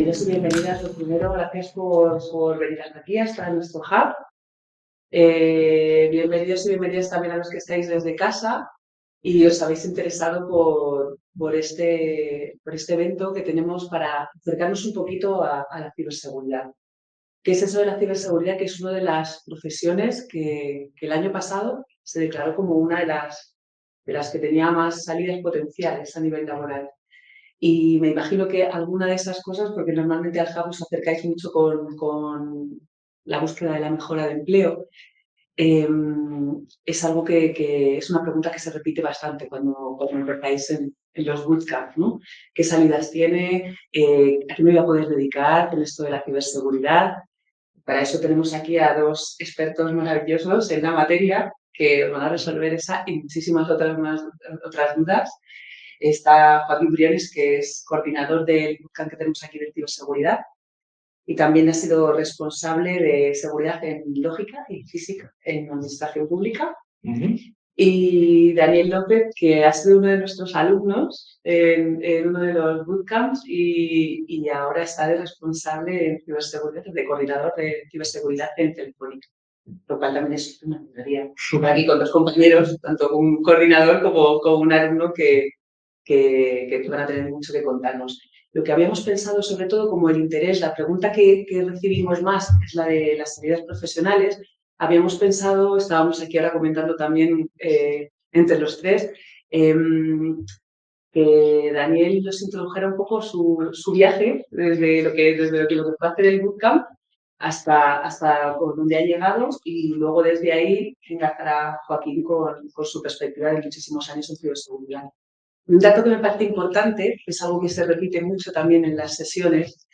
Bienvenidos y bienvenidas. Lo primero, gracias por venir hasta aquí, hasta nuestro hub. Bienvenidos y bienvenidas también a los que estáis desde casa y os habéis interesado por este evento que tenemos para acercarnos un poquito a la ciberseguridad. ¿Qué es eso de la ciberseguridad? Que es una de las profesiones que el año pasado se declaró como una de las que tenía más salidas potenciales a nivel laboral. Y me imagino que alguna de esas cosas, porque normalmente al hub os acercáis mucho con la búsqueda de la mejora de empleo, es algo que es una pregunta que se repite bastante cuando empezáis en los bootcamps, ¿no? ¿Qué salidas tiene? ¿A qué me voy a poder dedicar con esto de la ciberseguridad? Para eso tenemos aquí a dos expertos maravillosos en la materia que os van a resolver esa y muchísimas otras dudas. Está Joaquín Briones, que es coordinador del bootcamp que tenemos aquí de ciberseguridad y también ha sido responsable de seguridad en lógica y física en administración pública. Y Daniel López, que ha sido uno de nuestros alumnos en uno de los bootcamps y ahora está de responsable en ciberseguridad, de coordinador de ciberseguridad en Telefónica, lo cual también es una maravilla. Aquí con dos compañeros, tanto un coordinador como un alumno que van a tener mucho que contarnos. Lo que habíamos pensado, sobre todo, como el interés, la pregunta que recibimos más es la de las salidas profesionales. Habíamos pensado, estábamos aquí ahora comentando también entre los tres, que Daniel nos introdujera un poco su viaje desde lo que fue hacer el bootcamp hasta por donde ha llegado y luego desde ahí enlazará Joaquín con su perspectiva de muchísimos años en ciberseguridad. Un dato que me parece importante, que es algo que se repite mucho también en las sesiones,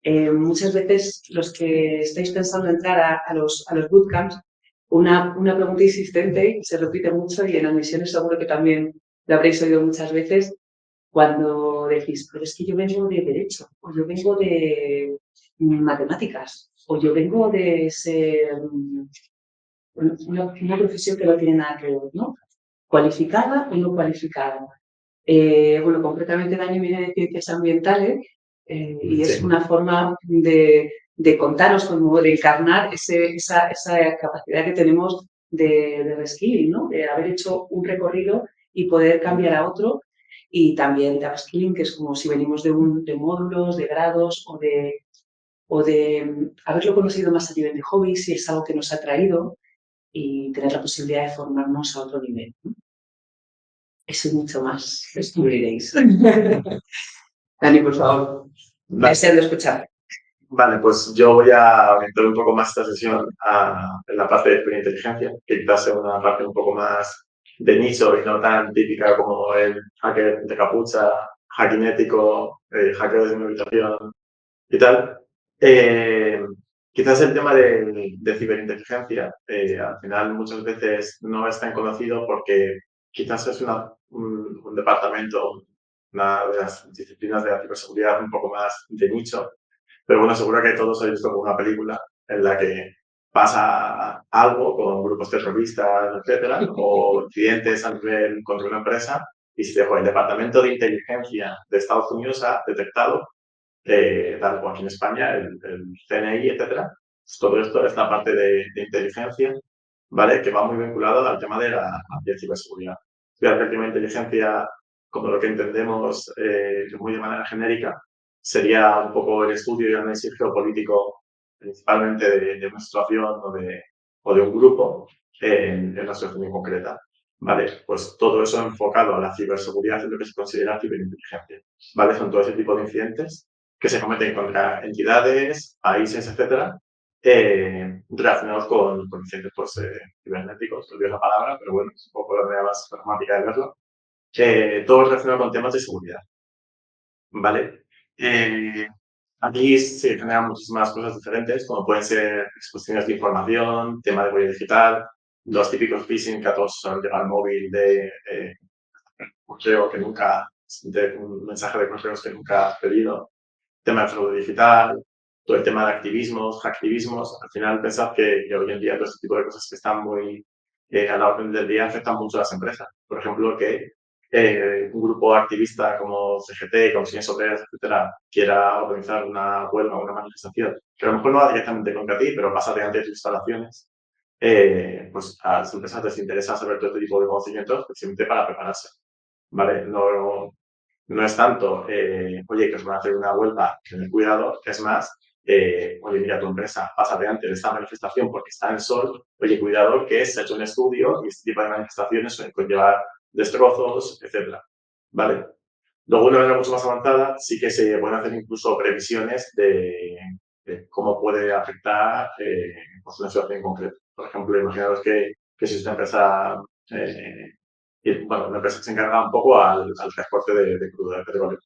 muchas veces los que estáis pensando entrar a los bootcamps, una pregunta insistente que se repite mucho y en admisiones seguro que también lo habréis oído muchas veces, cuando decís, pero es que yo vengo de Derecho, o yo vengo de Matemáticas, o yo vengo de ser una profesión que no tiene nada que ver, ¿no? Cualificada o no cualificada. Bueno, concretamente Dani viene de Ciencias Ambientales y es una forma de contaros, como de encarnar esa capacidad que tenemos de reskilling, ¿no? De haber hecho un recorrido y poder cambiar a otro, y también de upskilling, que es como si venimos de módulos, de grados o de haberlo conocido más a nivel de hobby, si es algo que nos ha traído, y tener la posibilidad de formarnos a otro nivel, ¿no? Eso y mucho más descubriréis. Dani, por favor, deseando escuchar. Vale, pues yo voy a orientar un poco más esta sesión en la parte de inteligencia, que quizás sea una parte un poco más de nicho y no tan típica como el hacker de capucha, hacking ético, hacker de simulación y tal. Quizás el tema de ciberinteligencia, al final muchas veces no es tan conocido porque quizás es un departamento, una de las disciplinas de la ciberseguridad un poco más de nicho. Pero bueno, seguro que todos habéis visto una película en la que pasa algo con grupos terroristas, etcétera, o incidentes a nivel contra una empresa, y se dijo, el Departamento de Inteligencia de Estados Unidos ha detectado, tal como aquí en España, el CNI, etcétera. Pues todo esto es la parte de inteligencia, ¿vale? Que va muy vinculado al tema de la ciberseguridad. La tema de inteligencia, como lo que entendemos muy de manera genérica, sería un poco el estudio y análisis geopolítico, principalmente de una situación o de un grupo en una situación muy concreta. ¿Vale? Pues todo eso enfocado a la ciberseguridad es lo que se considera ciberinteligencia. ¿Vale? Son todo ese tipo de incidentes que se cometen contra entidades, países, etcétera, relacionados con incidentes pues, cibernéticos, olvido la palabra, pero bueno, es un poco la manera más pragmática de verlo. Todo relacionado con temas de seguridad. ¿Vale? Aquí se generan muchísimas cosas diferentes, como pueden ser exposiciones de información, tema de huella digital, los típicos phishing que a todos suelen llegar al móvil de correo que nunca, de un mensaje de correos que nunca has pedido, tema de fraude digital, todo el tema de activismos, hacktivismos. Al final pensad que hoy en día todo este tipo de cosas que están muy a la orden del día afectan mucho a las empresas. Por ejemplo, que un grupo activista como CGT, Comisiones Obreras, etcétera, quiera organizar una huelga o una manifestación, que a lo mejor no va directamente contra ti, pero pasa delante de tus instalaciones, pues a las empresas les interesa saber todo este tipo de conocimientos precisamente para prepararse, ¿vale? No es tanto, oye, que os van a hacer una huelga, tened cuidado, es más, oye, mira, tu empresa pasa delante de esta manifestación porque está en el sol, oye, cuidado que se ha hecho un estudio y este tipo de manifestaciones suelen conllevar destrozos, etcétera, ¿vale? Luego, de una manera mucho más avanzada, sí que se pueden hacer incluso previsiones de cómo puede afectar pues una situación en concreto. Por ejemplo, imaginaros que si esta empresa, bueno, una empresa que se encarga un poco al transporte de crudo de petróleo,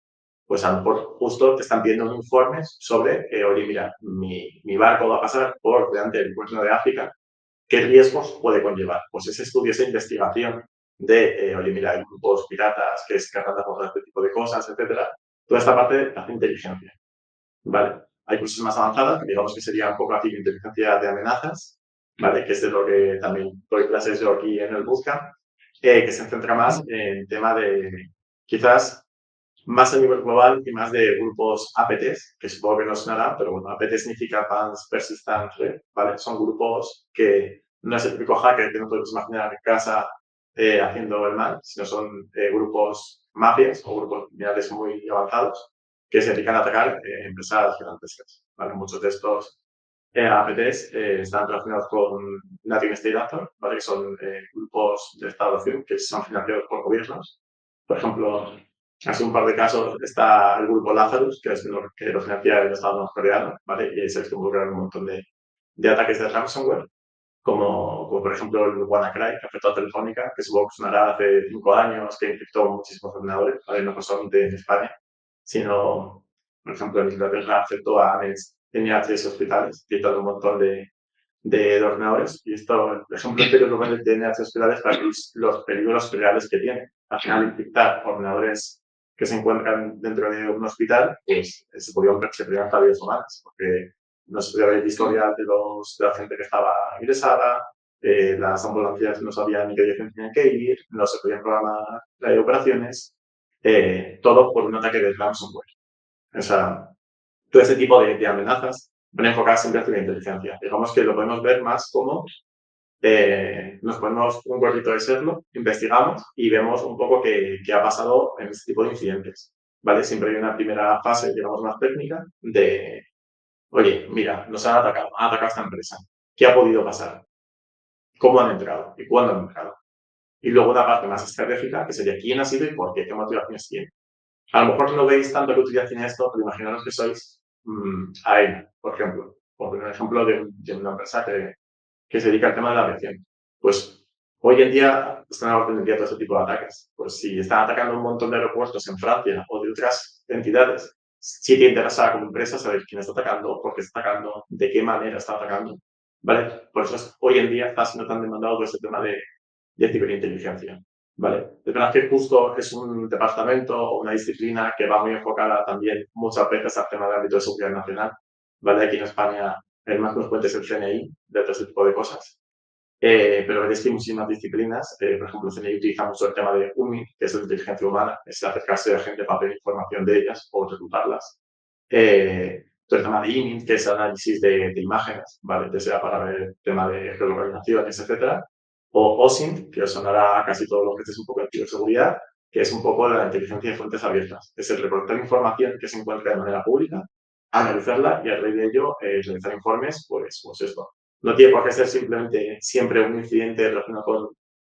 pues a lo mejor justo te están pidiendo un informe sobre, oye, mira, mi barco va a pasar por delante del puerto de África, ¿qué riesgos puede conllevar? Pues ese estudio, esa investigación de, oye, mira, hay grupos piratas que se tratan de abordar este tipo de cosas, etcétera. Toda esta parte hace inteligencia, ¿vale? Hay cosas más avanzadas, que digamos que sería un poco aquí inteligencia de amenazas, ¿vale? Que es de lo que también doy clases yo aquí en el Bootcamp, que se centra más en el tema de, quizás, más a nivel global y más de grupos APTs, que supongo que no sonará, pero bueno, APT significa Advanced Persistent Threat, ¿vale? Son grupos que no es el típico hacker que no podemos imaginar en casa haciendo el mal, sino son grupos mafias o grupos criminales muy avanzados que se dedican a atacar empresas gigantescas, ¿vale? Muchos de estos APTs están relacionados con Nation State Actor, ¿vale? Que son grupos de Estado-Nación que son financiados por gobiernos. Por ejemplo, hace un par de casos está el grupo Lazarus, que es lo que lo financia el Estado norcoreano, ¿vale? Y ahí se involucran un montón de ataques de ransomware, como por ejemplo el WannaCry, que afectó a Telefónica, que supongo que sonará hace 5 años, que infectó muchísimos ordenadores, ¿vale? No solamente en España, sino, por ejemplo, en Inglaterra afectó a NHS hospitales, quitando un montón de ordenadores. Y esto, el ejemplo anterior lo de NHS hospitales para los peligros reales que tiene. Al final, infectar ordenadores que se encuentran dentro de un hospital, pues se podían estar vidas humanas, porque no se podía ver el historial de la gente que estaba ingresada, las ambulancias no sabían ni qué dirección tenían que ir, no se podían programar operaciones, todo por un ataque de ransomware. O sea, todo ese tipo de amenazas van enfocadas siempre hacia la inteligencia. Digamos que lo podemos ver más como nos ponemos un gorrito de serlo, investigamos y vemos un poco qué ha pasado en este tipo de incidentes. ¿Vale? Siempre hay una primera fase, digamos, más técnica de, oye, mira, nos han atacado esta empresa. ¿Qué ha podido pasar? ¿Cómo han entrado? ¿Y cuándo han entrado? Y luego una parte más estratégica, que sería quién ha sido y por qué, qué motivaciones tiene. A lo mejor no veis tanto que utilidad tiene esto, pero imaginaros que sois AENA, por ejemplo, por poner un ejemplo de una empresa que se dedica al tema de la aviación. Pues hoy en día están a orden del día todo este tipo de ataques. Pues si están atacando un montón de aeropuertos en Francia o de otras entidades, sí te interesa como empresa saber quién está atacando, por qué está atacando, de qué manera está atacando. ¿Vale? Por eso hoy en día está siendo tan demandado todo este tema de ciberinteligencia. ¿Vale? De verdad que justo es un departamento o una disciplina que va muy enfocada también muchas veces al tema de ámbito de seguridad nacional. ¿Vale? Aquí en España el más frecuente es el CNI, de todo este tipo de cosas. Pero veréis que hay muchísimas disciplinas. Por ejemplo, el CNI utiliza mucho el tema de UMI, que es la inteligencia humana, es acercarse a gente para pedir información de ellas o reclutarlas. Todo el tema de IMINT, que es análisis de imágenes, ¿vale? Ya sea para ver el tema de geolocalizaciones, etcétera. O OSINT, que os sonará a casi todos los que estéis un poco en ciberseguridad, que es un poco la inteligencia de fuentes abiertas. Es el recolectar información que se encuentra de manera pública, analizarla y a raíz de ello realizar informes, pues esto. No tiene por qué ser simplemente siempre un incidente relacionado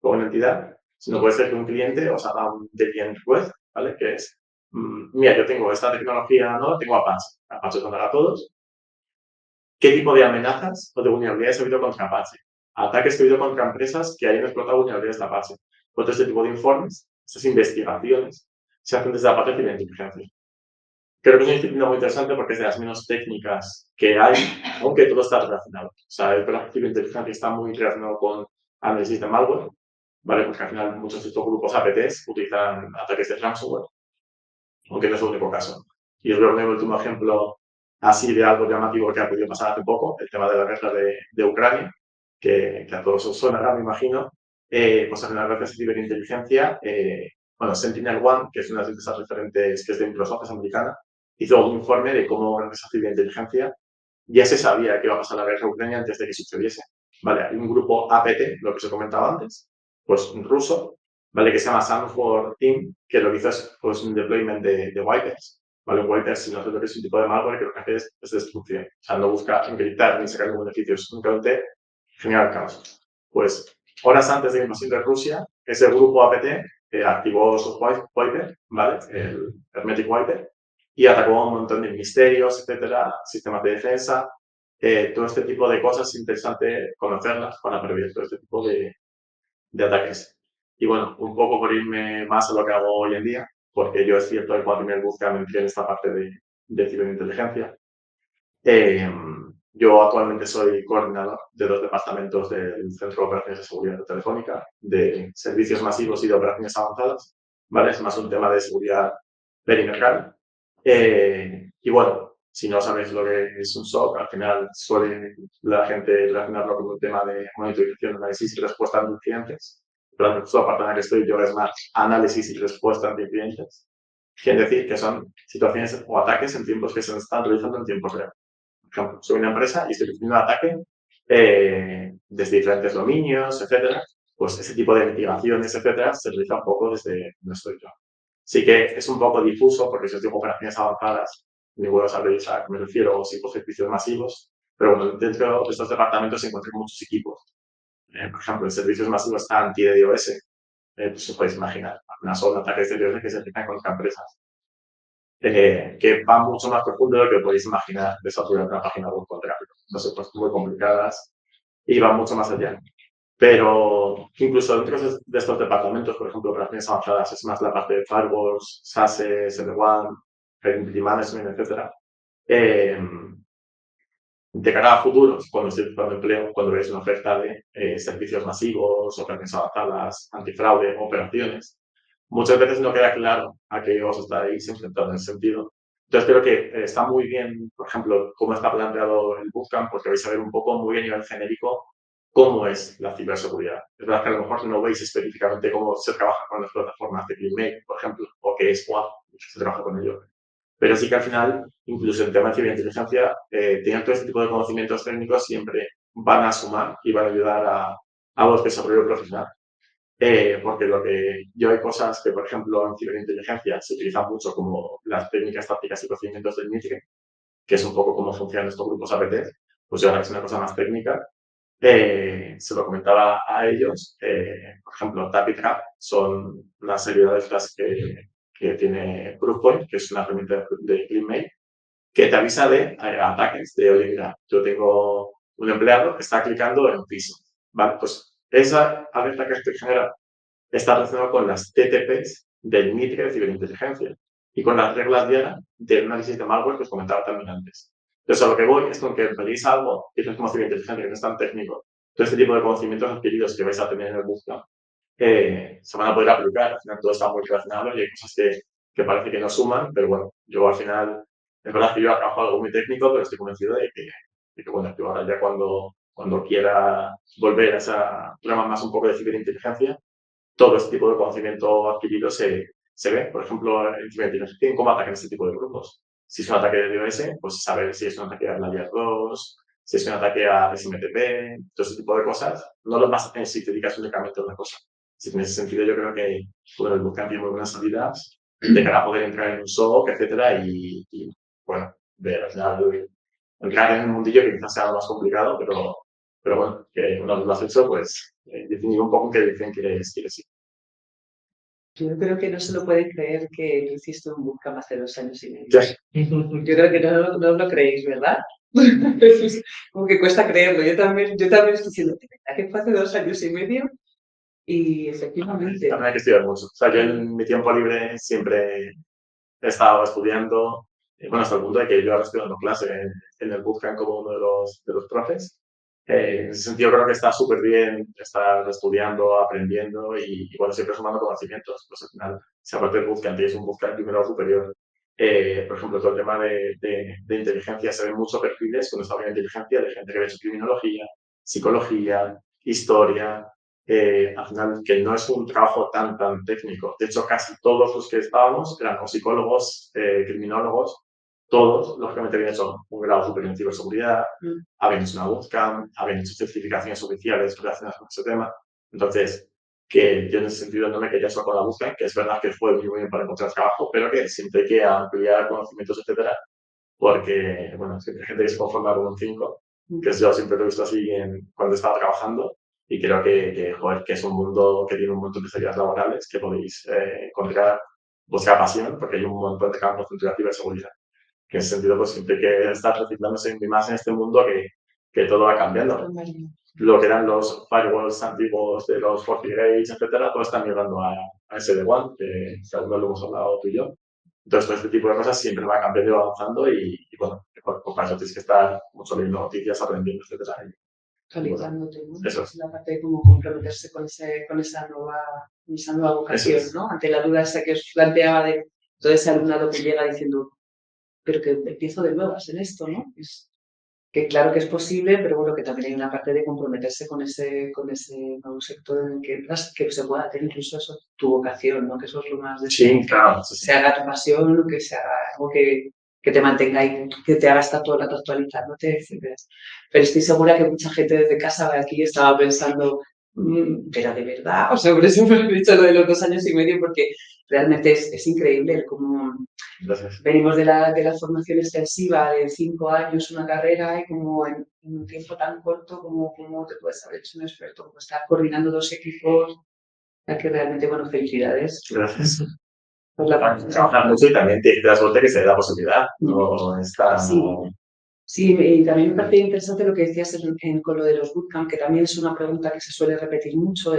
con una entidad, sino puede ser que un cliente os haga un debian request, ¿vale? Que es, mira, yo tengo esta tecnología, ¿no? Tengo Apache. Apache contra todos. ¿Qué tipo de amenazas o de vulnerabilidades ha habido contra Apache? Ataques que ha habido contra empresas que hayan explotado vulnerabilidades de Apache. Todo este tipo de informes, estas investigaciones, se hacen desde la parte de la inteligencia. Creo que es una disciplina muy interesante porque es de las menos técnicas que hay, aunque todo está relacionado. O sea, el proactivo inteligente está muy relacionado con análisis de malware, ¿vale? Porque al final muchos de estos grupos APTs utilizan ataques de ransomware, aunque no es el único caso. Y os veo el último ejemplo así de algo llamativo que ha podido pasar hace poco, el tema de la guerra de Ucrania, que a todos os sonará, me imagino. Pues al final, gracias a ciberinteligencia, bueno, SentinelOne, que es una de las empresas referentes que es de Microsoft, es americana, hizo un informe de cómo una empresa civil de inteligencia ya se sabía que iba a pasar la guerra a Ucrania antes de que sucediese. ¿Vale? Hay un grupo APT, lo que os he comentado antes, pues un ruso, ¿vale? Que se llama Sanford Team, que lo que hizo es pues, un deployment de wipers. ¿Vale? Un wiper, si no sé lo que es un tipo de malware, que lo que hace es destrucción. O sea, no busca encriptar ni sacar ningún beneficio, es únicamente generar caos. Pues horas antes de la invasión de Rusia, ese grupo APT activó su wiper, ¿vale? El Hermetic Wiper, y atacó a un montón de ministerios, etcétera, sistemas de defensa, todo este tipo de cosas es interesante conocerlas para prevenir todo este tipo de ataques. Y bueno, un poco por irme más a lo que hago hoy en día, porque yo es cierto que cuando me buscan entré en esta parte de ciberinteligencia. Yo actualmente soy coordinador de 2 departamentos del Centro de Operaciones de Seguridad Telefónica, de servicios masivos y de operaciones avanzadas, ¿vale? Es más un tema de seguridad perimetral. Y bueno, si no sabéis lo que es un SOC, al final suele la gente relacionarlo con un tema de monitorización, análisis y respuesta ante incidentes. Pero la parte en la que estoy yo es más análisis y respuesta ante incidentes. Quiere decir que son situaciones o ataques en tiempos que se están realizando en tiempo real. Por ejemplo, soy una empresa y estoy recibiendo un ataque desde diferentes dominios, etcétera. Pues ese tipo de mitigaciones, etcétera, se realiza un poco desde donde estoy yo. Sí que es un poco difuso, porque si os digo operaciones avanzadas, ninguno sabréis a qué me refiero, o si por servicios masivos, pero bueno, dentro de estos departamentos se encuentran muchos equipos. Por ejemplo, en servicios masivos está anti-DDoS, pues os podéis imaginar, una sola ataque de DDoS que se realizan con empresas que va mucho más profundo de lo que podéis imaginar de saturar una página web con tráfico. No son cosas muy complicadas y van mucho más allá. Pero incluso dentro de estos departamentos, por ejemplo, operaciones avanzadas, es más la parte de firewalls, SASE, SD-WAN, Identity Management, etc. De cara a futuros, cuando estéis buscando empleo, cuando veis una oferta de servicios masivos, operaciones avanzadas, antifraude, operaciones, muchas veces no queda claro a qué os estáis enfrentando en ese sentido. Entonces creo que está muy bien, por ejemplo, cómo está planteado el bootcamp, porque vais a ver un poco muy a nivel genérico cómo es la ciberseguridad. Es verdad que a lo mejor no veis específicamente cómo se trabaja con las plataformas de CleanMail, por ejemplo, o qué es WAF, se trabaja con ello. Pero sí que al final, incluso en temas de ciberinteligencia, tener todo este tipo de conocimientos técnicos siempre van a sumar y van a ayudar a los desarrollos profesional. Porque lo que yo hay cosas que, por ejemplo, en ciberinteligencia se utilizan mucho como las técnicas, tácticas y procedimientos del MITRE, que es un poco cómo funcionan estos grupos APT, pues yo ahora que es una cosa más técnica, se lo comentaba a ellos. Por ejemplo, Tap y Trap son una serie de estas que tiene Proofpoint, que es una herramienta de CleanMail, que te avisa de ataques, de, oye, mira, yo tengo un empleado que está clicando en piso. Vale, pues esa alerta que te genera está relacionada con las TTPs del MITRE de ciberinteligencia y con las reglas diarias del análisis de malware que os comentaba también antes. Entonces, a lo que voy es con que pedís algo que es como ciberinteligencia, que no es tan técnico. Todo este tipo de conocimientos adquiridos que vais a tener en el bootcamp se van a poder aplicar. Al final todo está muy relacionado y hay cosas que parece que no suman, pero bueno, yo al final, es verdad que yo trabajo algo muy técnico, pero estoy convencido de que bueno, yo ahora ya cuando quiera volver a esa rama más un poco de ciberinteligencia, todo este tipo de conocimiento adquirido se ve. Por ejemplo, en ciberinteligencia, cómo atacan este tipo de grupos. Si es un ataque de DOS, pues saber si es un ataque a Layer 2, si es un ataque a SMTP, todo ese tipo de cosas. No lo vas a tener si te dedicas únicamente a una cosa. Así que en ese sentido yo creo que bueno, el bootcamp tiene muy buenas salidas de cara a poder entrar en un SOC, etcétera, y bueno, ver al final entrar en un mundillo que quizás sea lo más complicado, pero bueno, que una vez lo has hecho, pues definir un poco en qué dirección quieres ir. Yo creo que no se lo puede creer que tú hiciste un bootcamp hace 2 años y medio. Ya. Yo creo que no lo creéis, ¿verdad? Como que cuesta creerlo. Yo también estoy diciendo, ¿de verdad que fue hace 2 años y medio? Y efectivamente. También hay que estudiar mucho. O sea, yo en mi tiempo libre siempre he estado estudiando, bueno, hasta el punto de que yo ahora estoy dando clase en el bootcamp como uno de los profes. En ese sentido creo que está súper bien estar estudiando, aprendiendo y bueno, siempre sumando conocimientos. Pues al final, si aparte del bootcamp tienes un bootcamp primero o superior, por ejemplo, todo el tema de inteligencia, se ven muchos perfiles cuando está bien inteligencia de gente que ha hecho criminología, psicología, historia, al final que no es un trabajo tan técnico. De hecho, casi todos los que estábamos eran o psicólogos, criminólogos, todos, lógicamente, habían hecho un grado superior en ciberseguridad, habían hecho una bootcamp, habían hecho certificaciones oficiales relacionadas con ese tema. Entonces, que yo en ese sentido no me quería solo con la bootcamp, que es verdad que fue muy bien para encontrar trabajo, pero que siempre hay que ampliar conocimientos, etcétera, porque, bueno, siempre hay gente que se conforma con un 5, que yo siempre lo he visto así cuando estaba trabajando, y creo joder, que es un mundo que tiene un montón de salidas laborales que podéis encontrar vuestra pasión, porque hay un montón de campos dentro de la ciberseguridad. Que en ese sentido, pues siempre hay que estar reciclándose más en este mundo que todo va cambiando. Lo que eran los firewalls antiguos de los FortiGates, etcétera, todo está migrando a SD-WAN, que según lo hemos hablado tú y yo. Entonces, todo este tipo de cosas siempre va cambiando y avanzando y bueno, pues para eso tienes que estar mucho leyendo noticias, aprendiendo, etcétera. Actualizándote, ¿no? Eso es. La parte de cómo comprometerse con esa nueva vocación, Es. ¿no? Ante la duda esa que os planteaba de todo ese alumnado que llega diciendo, pero que empiezo de nuevas en esto, ¿no? Que claro que es posible, pero bueno, que también hay una parte de comprometerse con ese nuevo sector en el que entras, que se pueda hacer incluso eso, tu vocación, ¿no? Que eso es lo más de sí, claro. que se haga tu pasión, que se haga algo que te mantenga ahí, que te haga estar todo el rato actualizándote, etc. Pero estoy segura que mucha gente desde casa de aquí estaba pensando, pero de verdad, o sea, por eso me he dicho lo de los 2 años y medio, porque realmente es increíble cómo venimos de la formación extensiva de 5 años, una carrera, y como en un tiempo tan corto, como te puedes haber hecho un experto, como estar coordinando 2 equipos, a que realmente, bueno, felicidades. Gracias. Trabajar mucho y también te das cuenta que se da la posibilidad. No está. Sí, y también me parece interesante lo que decías con lo de los bootcamp, que también es una pregunta que se suele repetir mucho,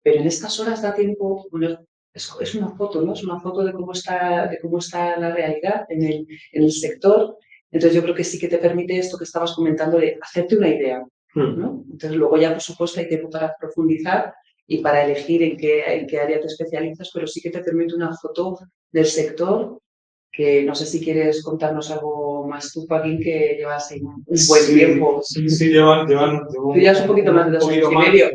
pero en estas horas da tiempo, bueno, es una foto, ¿no? Es una foto de cómo está la realidad en el sector. Entonces yo creo que sí que te permite esto que estabas comentando de hacerte una idea, ¿no? Entonces luego ya, por supuesto, hay tiempo para profundizar y para elegir en qué área te especializas, pero sí que te permite una foto del sector que no sé si quieres contarnos algo más tú, Joaquín, que llevas ahí un buen tiempo. Sí, llevan Tú llevas un poquito más de 2 años y medio.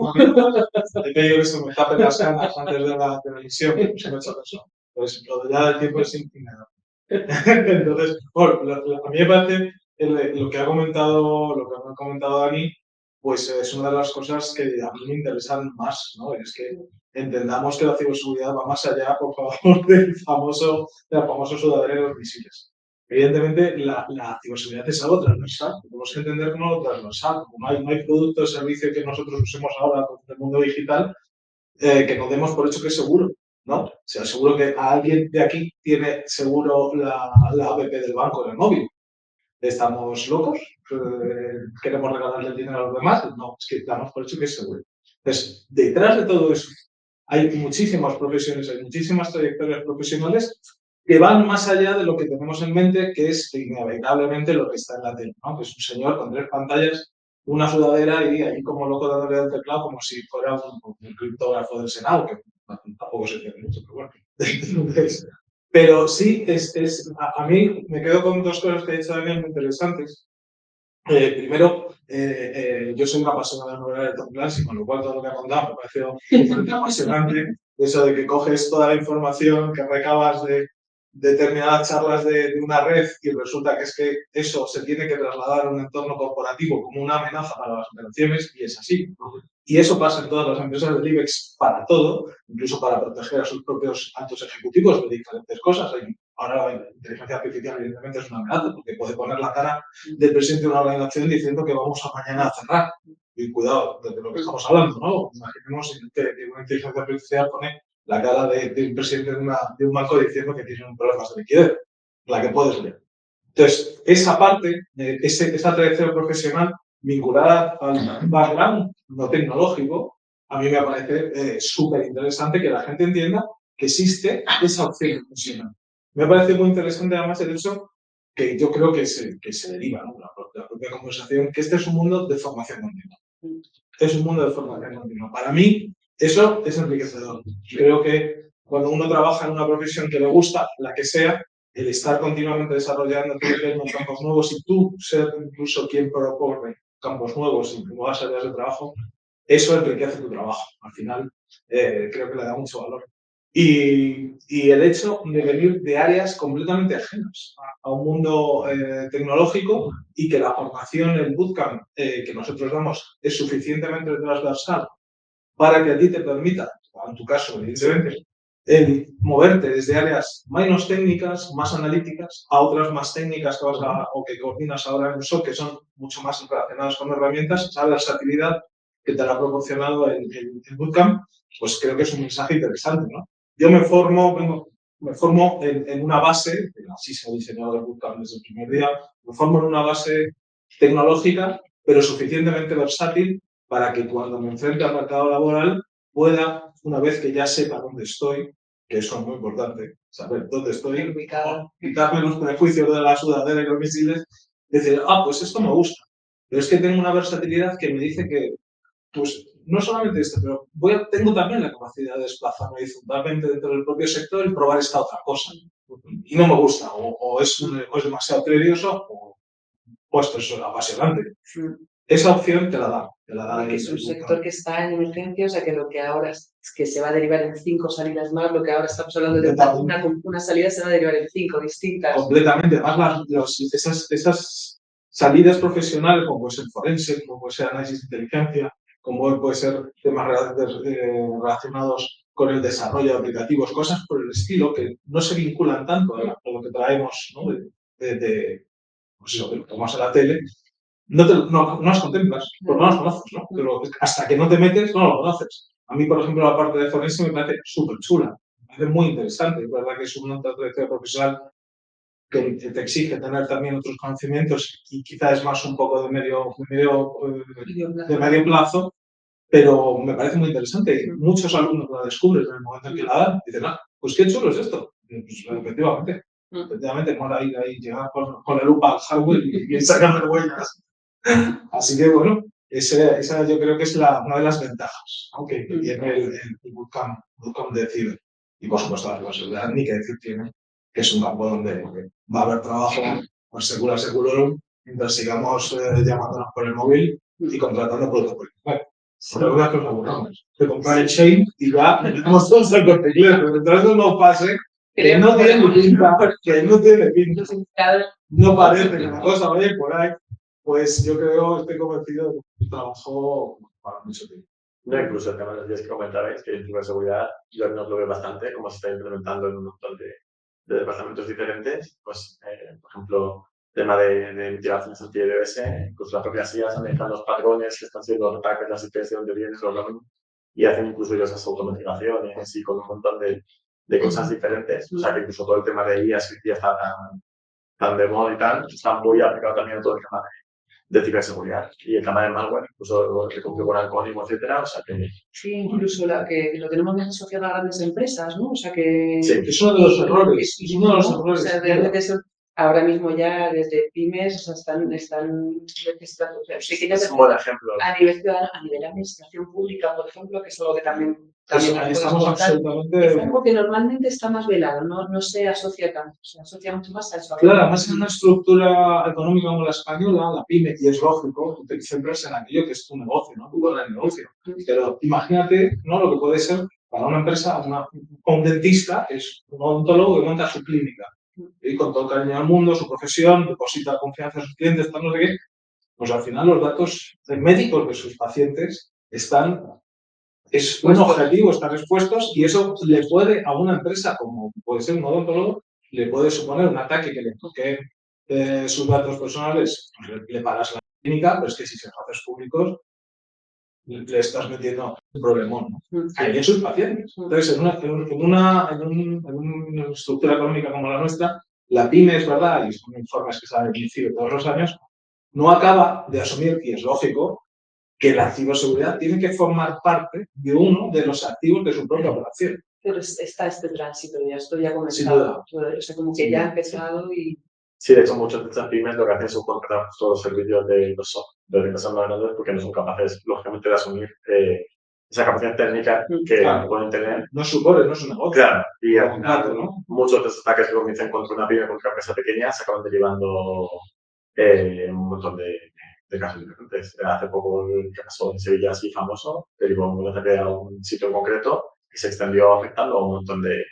He pedido que se me tapen las canas antes de la televisión, pues he hecho eso. Pues lo de ya del tiempo es infinito. Entonces, bueno, a mí me parece lo que ha comentado Dani, pues es una de las cosas que a mí me interesan más, ¿no? Es que entendamos que la ciberseguridad va más allá, por favor, del famoso sudadero de los misiles. Evidentemente, la ciberseguridad es algo transversal. Tenemos que entender como algo transversal. Como no hay producto o servicio que nosotros usemos ahora en el mundo digital que nos demos por hecho que es seguro, ¿no? O sea, seguro que alguien de aquí tiene seguro la app del banco en el móvil. ¿Estamos locos? ¿Queremos regalarle el dinero a los demás? No, es que damos por hecho que es seguro. Entonces, detrás de todo eso, hay muchísimas profesiones, hay muchísimas trayectorias profesionales que van más allá de lo que tenemos en mente, que es inevitablemente lo que está en la tele, ¿no? Que es un señor con 3 pantallas, una sudadera y ahí como loco dándole al teclado como si fuera un criptógrafo del Senado, que tampoco se entiende mucho, pero bueno. Entonces, pero sí, a mí me quedo con 2 cosas que ha dicho Daniel muy interesantes. Primero, yo soy una apasionada de novelas de Tom Clancy, con lo cual todo lo que ha contado me pareció muy apasionante. Eso de que coges toda la información que recabas de determinadas charlas de una red y resulta que es que eso se tiene que trasladar a un entorno corporativo como una amenaza para las operaciones y es así. Y eso pasa en todas las empresas del IBEX para todo, incluso para proteger a sus propios altos ejecutivos de diferentes cosas. Ahora la inteligencia artificial evidentemente es una amenaza porque puede poner la cara del presidente de una organización diciendo que vamos a mañana a cerrar. Y cuidado de lo que estamos hablando, ¿no? Imaginemos que una inteligencia artificial pone la cara de un presidente de un banco diciendo que tiene un problema de liquidez, la que puedes leer. Entonces, esa parte, esa trayectoria profesional vinculada al background no tecnológico, a mí me parece súper interesante que la gente entienda que existe esa opción profesional. Me parece muy interesante además el hecho que yo creo que se deriva, ¿no? La propia conversación, que este es un mundo de formación continua. Es un mundo de formación continua. Para mí, eso es enriquecedor. Creo que cuando uno trabaja en una profesión que le gusta, la que sea, el estar continuamente desarrollando campos nuevos y tú ser incluso quien propone campos nuevos y nuevas áreas de trabajo, eso enriquece tu trabajo. Al final, creo que le da mucho valor. Y el hecho de venir de áreas completamente ajenas a un mundo tecnológico y que la formación, el bootcamp que nosotros damos es suficientemente transversal para que a ti te permita, en tu caso, evidentemente, el moverte desde áreas menos técnicas, más analíticas, a otras más técnicas que o que coordinas ahora en eso, que son mucho más relacionadas con herramientas, esa versatilidad que te la ha proporcionado el bootcamp, pues creo que es un mensaje interesante, ¿no? Yo me formo en una base, así se ha diseñado el bootcamp desde el primer día, me formo en una base tecnológica, pero suficientemente versátil para que cuando me enfrente al mercado laboral pueda, una vez que ya sepa dónde estoy, que eso es muy importante, saber dónde estoy, quitarme los prejuicios de la sudadera y los misiles, decir, pues esto me gusta, pero es que tengo una versatilidad que me dice que, pues, no solamente esto, pero tengo también la capacidad de desplazarme horizontalmente dentro del propio sector y probar esta otra cosa. Y no me gusta, o es demasiado tedioso, o esto es apasionante. Esa opción te la da. Porque es un sector que está en emergencia, o sea que lo que ahora es que se va a derivar en 5 salidas más, lo que ahora estamos hablando de una salida se va a derivar en 5 distintas. Completamente. Además, esas salidas profesionales, como puede ser forense, como puede ser análisis de inteligencia, como puede ser temas relacionados con el desarrollo de aplicativos, cosas por el estilo que no se vinculan tanto a lo que traemos, ¿no? Pues eso, que lo tomas a la tele, no las contemplas, porque no las conoces, ¿no? Pero hasta que no te metes, no lo conoces. A mí, por ejemplo, la parte de forense me parece súper chula, me parece muy interesante. Es verdad que es una trayectoria profesional que te exige tener también otros conocimientos y quizás es más un poco de medio plazo, pero me parece muy interesante. Muchos alumnos la descubren en el momento en que la dan y dicen, pues qué chulo es esto. Pues efectivamente, mola ahí llegar con la lupa al hardware y sacarle huellas. Así que bueno, esa yo creo que es una de las ventajas, aunque tiene el bootcamp de Ciber. Y por supuesto la ciberseguridad, ni que decir tiene, que es un campo donde va a haber trabajo, pues seguro, mientras sigamos llamándonos por el móvil y contratando productos por internet. Pero una cosa aburramos, te comprar el Shane y ya tenemos todos el Corte Inglés, pero mientras eso no pase, que no tiene pinta, no parece que la cosa vaya por ahí, pues yo estoy convencido de que trabajo para mucho tiempo. No, incluso el tema de los días que comentabais, que en ciberseguridad yo no lo veo bastante, como se está implementando en un montón de departamentos diferentes. Pues, por ejemplo, tema de mitigaciones anti-DDoS, incluso las propias IAs analizan los patrones que están siendo los ataques, las IPs de donde vienen, y hacen incluso ellos esas automatizaciones y con un montón de cosas diferentes. O sea, que incluso todo el tema de IAs que ya está tan de moda y tal, está muy aplicado también a todo el tema de ciberseguridad y el tema de malware, incluso que configura el código, etcétera, o sea que... Sí, incluso que lo tenemos más asociado a grandes empresas, ¿no? O sea que... Sí, es uno de los errores. Es uno de los errores. O sea, realmente eso, ahora mismo ya desde pymes, o sea, están registrando... O sea, sí que ya es un buen ejemplo. A nivel ciudadano, a nivel de administración pública, por ejemplo, que es algo que también estamos absolutamente... Es algo que normalmente está más velado, no se asocia tanto, se asocia mucho más a eso. Claro, además en una estructura económica como la española, la pyme, y es lógico, tú te centras en aquello que es tu negocio, ¿no? Tu modelo de negocio. Pero imagínate, ¿no? Lo que puede ser para una empresa, un dentista, que es un odontólogo que monta su clínica, y con todo el cariño al mundo, su profesión, deposita confianza en sus clientes, tal, no sé qué, pues al final los datos médicos de sus pacientes es un objetivo, están expuestos, y eso le puede a una empresa como puede ser un odontólogo, le puede suponer un ataque que le toque sus datos personales, pues le pagas la clínica, pero es que si se los haces públicos, le estás metiendo un problemón, ¿no? Hay sus pacientes. Entonces, en una estructura económica como la nuestra, la pyme, es verdad, y son informes que se han emitido todos los años, no acaba de asumir, y es lógico, que la ciberseguridad tiene que formar parte de uno de los activos de su propia operación. Pero está este tránsito, esto ya comenzado. O sea, como que ya ha empezado y... Sí, de hecho, muchas de estas pymes lo que hacen es subcontratar todos los servicios de los empresas más grandes porque no son capaces, lógicamente, de asumir esa capacidad técnica que pueden tener. No es su core, no es un negocio. Claro, y al final, muchos de esos ataques que comienzan contra una pyme, contra una empresa pequeña, se acaban derivando un montón de de casos diferentes. Hace poco el caso en Sevilla así famoso, derivó un ataque a un sitio en concreto y se extendió afectando a un montón de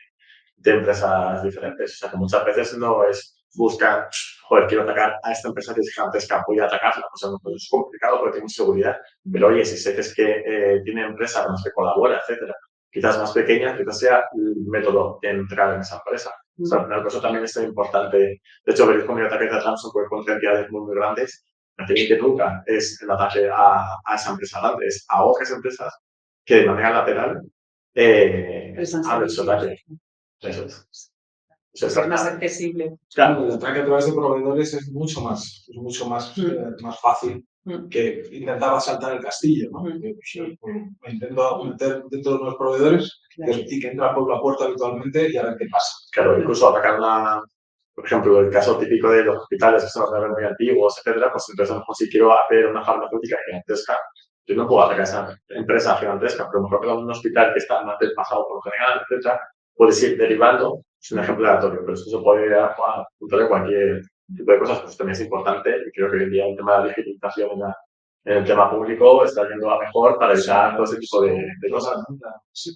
empresas diferentes. O sea, que muchas veces no es buscar, joder, quiero atacar a esta empresa que es gigantesca, voy a atacarla. O sea, no, pues es complicado porque tiene seguridad. Pero oye, si sé que es que tiene empresas con las que colabora, etcétera, quizás más pequeñas, quizás sea el método de entrar en esa empresa. O sea, al final, eso también es importante. De hecho, veréis como el ataque de Ransomware con cantidades muy, muy grandes, lo que nunca es el ataque a esa empresa grande, es a otras empresas que de manera lateral abren su ataque. Eso es. Es más accesible. Claro, el ataque a través de proveedores es mucho más fácil que intentar asaltar el castillo, ¿no? Intento meter dentro de los proveedores y que entra por la puerta habitualmente y a ver qué pasa. Claro, incluso atacar por ejemplo, el caso típico de los hospitales que son muy antiguos, etcétera, pues entonces a lo mejor si quiero hacer una farmacéutica gigantesca, yo no puedo atacar a esa empresa gigantesca, pero a lo mejor tengo un hospital que está más del pasado por lo general, etcétera, puedes ir derivando, es un ejemplo aleatorio, pero eso se puede apuntar en cualquier tipo de cosas, pues también es importante y creo que hoy en día el tema de la digitalización en el tema público está yendo a mejor para evitar todo ese tipo de cosas. Sí.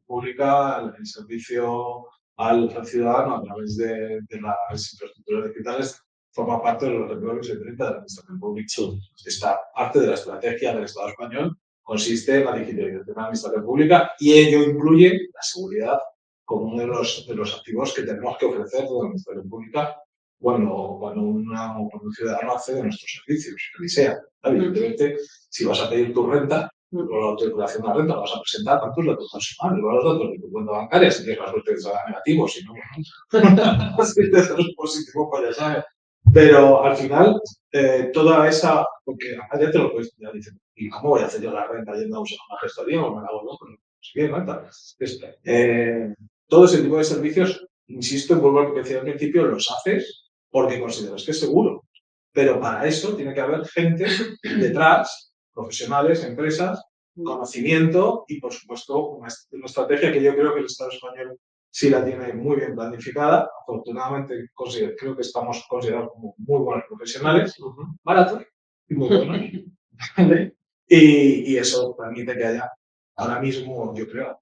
Pública, el servicio al ciudadano a través de las infraestructuras digitales forma parte de los objetivos 30 de la administración pública. Sí. Esta parte de la estrategia del Estado español consiste en la digitalización de la administración pública y ello incluye la seguridad como uno de los activos que tenemos que ofrecer de la administración pública cuando un ciudadano accede a nuestros servicios, que sea. Evidentemente, si vas a pedir tu renta, o la autorización de la renta, la vas a presentar tantos datos personales, los datos de tu cuenta bancaria, si tienes la suerte de que salga negativo, si no, si te sale positivo, pues ya sabes. Pero al final, toda esa, porque acá ya te lo puedes, ya dices, ¿y cómo voy a hacer yo la renta yendo a usar una gestoría o me la hago yo? Pues bien, renta. Todo ese tipo de servicios, insisto, vuelvo a lo que decía al principio, los haces porque consideras que es seguro. Pero para eso tiene que haber gente detrás, profesionales, empresas, conocimiento y, por supuesto, una estrategia que yo creo que el Estado español sí la tiene muy bien planificada. Afortunadamente, creo que estamos considerados como muy buenos profesionales, baratos y muy buenos. Y eso permite que haya, ahora mismo, yo creo,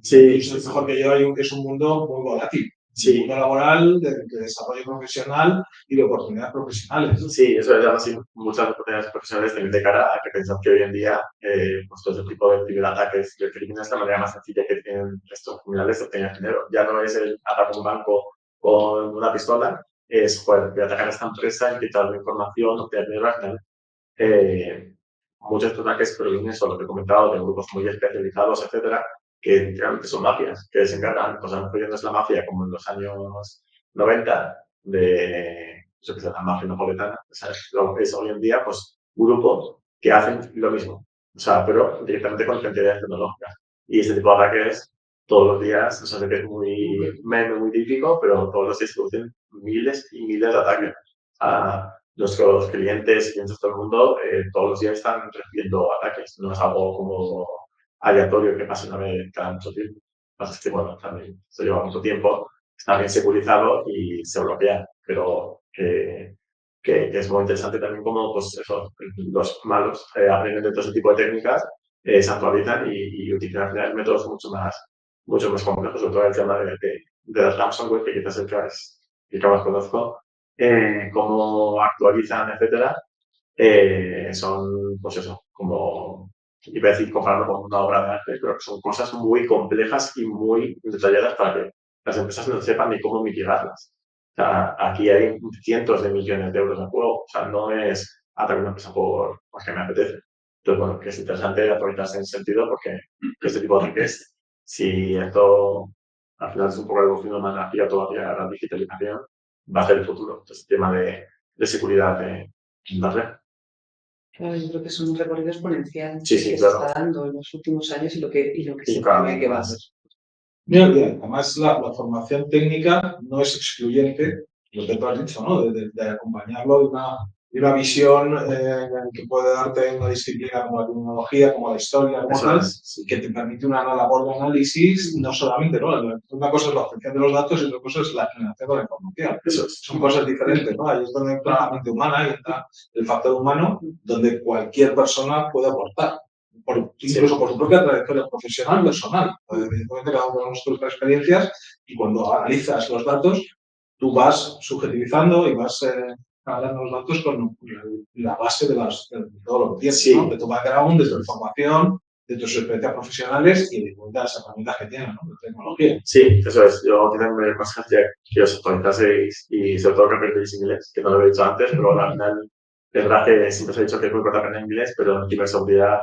sí, es mejor que yo, que es un mundo muy volátil. Sí. Mundo laboral, de desarrollo profesional y de oportunidades profesionales. Sí, eso es así, muchas oportunidades profesionales también de cara a que pensamos que hoy en día pues todo ese tipo de ciberataques y el crimen es la manera más sencilla que tienen estos criminales de obtener dinero. Ya no es el atacar un banco con una pistola, es joder, voy a atacar a esta empresa, quitarle información, obtener dinero al final. Muchos de estos ataques provienen, eso lo que he comentado, de grupos muy especializados, etcétera, que realmente son mafias, que se encargan, pues a lo mejor no es la mafia como en los años 90, de eso que es la mafia napoletana, o sea, lo que es hoy en día, pues grupos que hacen lo mismo, o sea, pero directamente con entidades tecnológicas. Y este tipo de ataques todos los días, o sea, sé que es muy típico, pero todos los días se producen miles y miles de ataques. Nuestros clientes de todo el mundo todos los días están recibiendo ataques, no es algo como aleatorio que pase una vez cada mucho tiempo. Lo que pasa es que, bueno, también se lleva mucho tiempo, está bien securizado y se bloquea, pero que es muy interesante también como pues, eso, los malos aprenden de todo ese tipo de técnicas, se actualizan y utilizan métodos mucho más complejos, sobre todo el tema de ransomware, que quizás es el que más conozco, cómo actualizan, etcétera, son, pues eso, como, iba a decir, compararlo con una obra de arte, pero que son cosas muy complejas y muy detalladas para que las empresas no sepan ni cómo mitigarlas. O sea, aquí hay cientos de millones de euros en juego, o sea, no es atacar una empresa porque me apetece. Entonces, bueno, que es interesante actualizarse en ese sentido porque este tipo de ataques, si esto al final es un poco la evolución más rápida todavía la digitalización, va a ser el futuro. Entonces, el tema de seguridad de la red. Claro, yo creo que es un recorrido exponencial Sí, que claro. se está dando en los últimos años y lo que se prevé que va a ser. Bien, además la formación técnica no es excluyente, lo que tú has dicho, ¿no? De acompañarlo y una visión que puede darte una disciplina como la tecnología, como la historia, como tal, que te permite una labor de análisis, no solamente, ¿no? Una cosa es la obtención de los datos y otra cosa es la generación de la información. Son cosas diferentes, ¿no? Ahí es donde entra la mente humana y entra el factor humano, donde cualquier persona puede aportar. Incluso por su propia trayectoria profesional, personal. Evidentemente, cada uno tenemos nuestras experiencias y cuando analizas los datos, tú vas subjetivizando y vas hablando los datos con la base de todo lo que tienes, ¿no? De tu background, de tu información, de tus experiencias profesionales y de las herramientas que tienes, ¿no? De tecnología. Sí, eso es. Yo también me más que os actualizaseis y sobre todo que aprendéis inglés, que no lo he dicho antes, pero al final es verdad que siempre os he dicho que es muy importante aprender inglés, pero en ciberseguridad,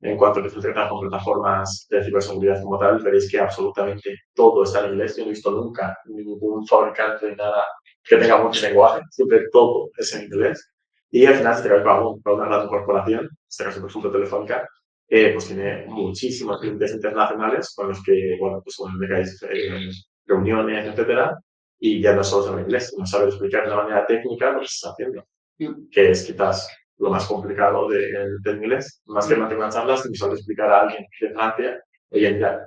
en cuanto a que se trata con plataformas de ciberseguridad como tal, veréis que absolutamente todo está en inglés. Yo no he visto nunca ningún fabricante de nada que tenga mucho lenguaje, siempre todo es en inglés. Y al final, si te vas para una gran corporación, en este caso, por ejemplo, Telefónica, pues tiene muchísimos clientes internacionales con los que, bueno, pues bueno, tengáis reuniones, etcétera, y ya no solo sabe inglés, sino sabe explicar de una manera técnica lo que se está haciendo, que es quizás lo más complicado del inglés, más que mantener unas charlas, que solo explicar a alguien de Francia, hoy en día,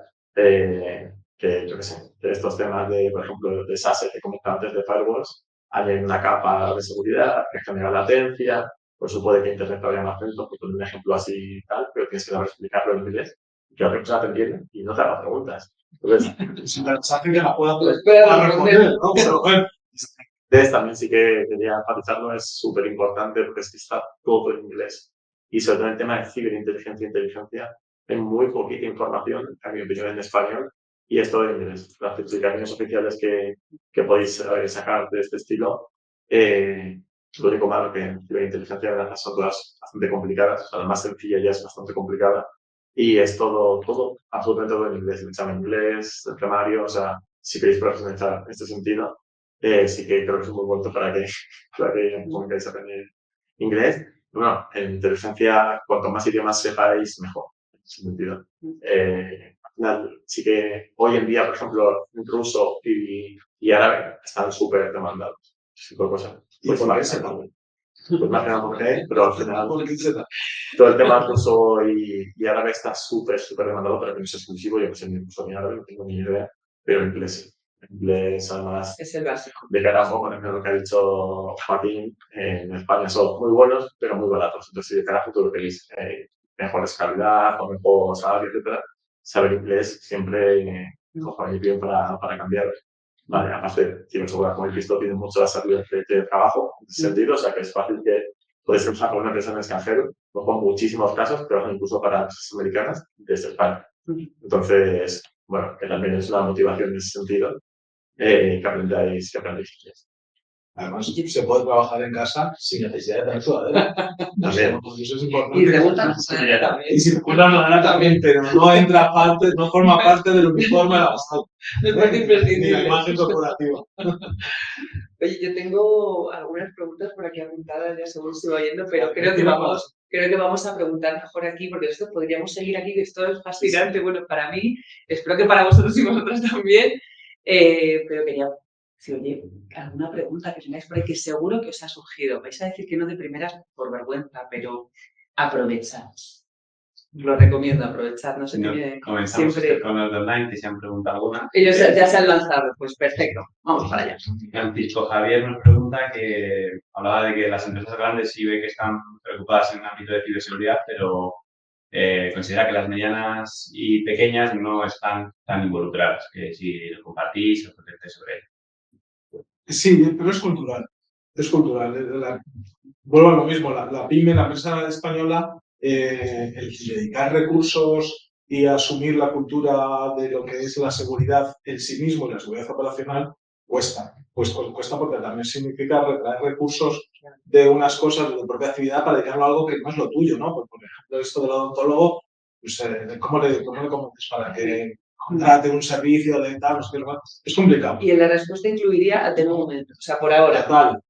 que yo qué sé, de estos temas de, por ejemplo, de SASE que comentaba antes de firewalls, hay una capa de seguridad que genera latencia, por eso puede que Internet vaya más lento, por poner un ejemplo así y tal, pero tienes que saber explicarlo en inglés y que la otra persona te entiende y no te haga preguntas. Entonces, si la mensaje que la pueda responder, ¿no? Pero bueno. Entonces, también sí que quería enfatizarlo, es súper importante porque es que está todo en inglés. Y sobre todo en el tema de ciberinteligencia e inteligencia, hay muy poquita información, a mi opinión, en español, y es todo en inglés. Las certificaciones oficiales que podéis sacar de este estilo, lo único malo que en ciberinteligencia de verdad son todas bastante complicadas, o sea, la más sencilla ya es bastante complicada, y es todo, absolutamente todo en inglés, el examen en inglés, el temario, o sea, si queréis profesionalizar en este sentido, sí que creo que es un buen momento para que pongáis a aprender inglés. Bueno, en inteligencia, cuanto más idiomas sepáis, mejor, en ese sentido. Al final, sí que hoy en día, por ejemplo, ruso y árabe están súper demandados. Ese tipo de cosas. Pues más que nada porque, pero al final, todo el tema ruso y árabe está súper demandado, pero que no es exclusivo. Yo que sé, ni ruso ni árabe, no tengo ni idea, pero inglés sí. Inglés, además, es el básico. de cara a poco, lo que ha dicho Joaquín, en España son muy buenos, pero muy baratos. Entonces, si de cara a futuro queréis mejor calidad o mejor salario, etcétera, saber inglés siempre os bien para cambiar. Vale, además de ciberseguridad, como he visto, tiene mucho la salida de trabajo en ese sentido, o sea que es fácil que puedes usar con una empresa en el extranjero, no con muchísimos casos, pero incluso para empresas americanas desde España. Entonces, bueno, que también es una motivación en ese sentido, que aprendáis inglés. Además, se puede trabajar en casa sin necesidad de tener sudadera. También. Eso es importante. Y preguntan también. Y si preguntan sudadera también, pero no entra parte, no forma parte del uniforme laboral. Ni la imagen corporativa. Oye, yo tengo algunas preguntas por aquí apuntadas, ya según estoy oyendo, pero creo que vamos a preguntar mejor aquí, porque esto podríamos seguir aquí, que esto es fascinante, bueno, para mí, espero que para vosotros y vosotras también, pero quería, si oye, alguna pregunta que tengáis por ahí, que seguro que os ha surgido. Vais a decir que no de primeras por vergüenza, pero aprovechad. Lo recomiendo, aprovechar, no sé qué. Comenzamos con los de online, que se han preguntado alguna. Ellos ya se han lanzado, pues perfecto, vamos para allá. Francisco Javier nos pregunta que hablaba de que las empresas grandes sí ve que están preocupadas en el ámbito de ciberseguridad, pero considera que las medianas y pequeñas no están tan involucradas, que si lo compartís o protestáis sobre ello. Sí, pero es cultural. Es cultural. Vuelvo a lo mismo, la PYME, la empresa española, el dedicar recursos y asumir la cultura de lo que es la seguridad en sí mismo y la seguridad operacional cuesta. Pues cuesta porque también significa retraer recursos de unas cosas de tu propia actividad para dedicarlo a algo que no es lo tuyo, ¿no? Pues, por ejemplo, esto del odontólogo, pues, ¿cómo le convences para que contrate un servicio de tal? No sé qué, es complicado. Y en la respuesta incluiría a tema momento, o sea, por ahora.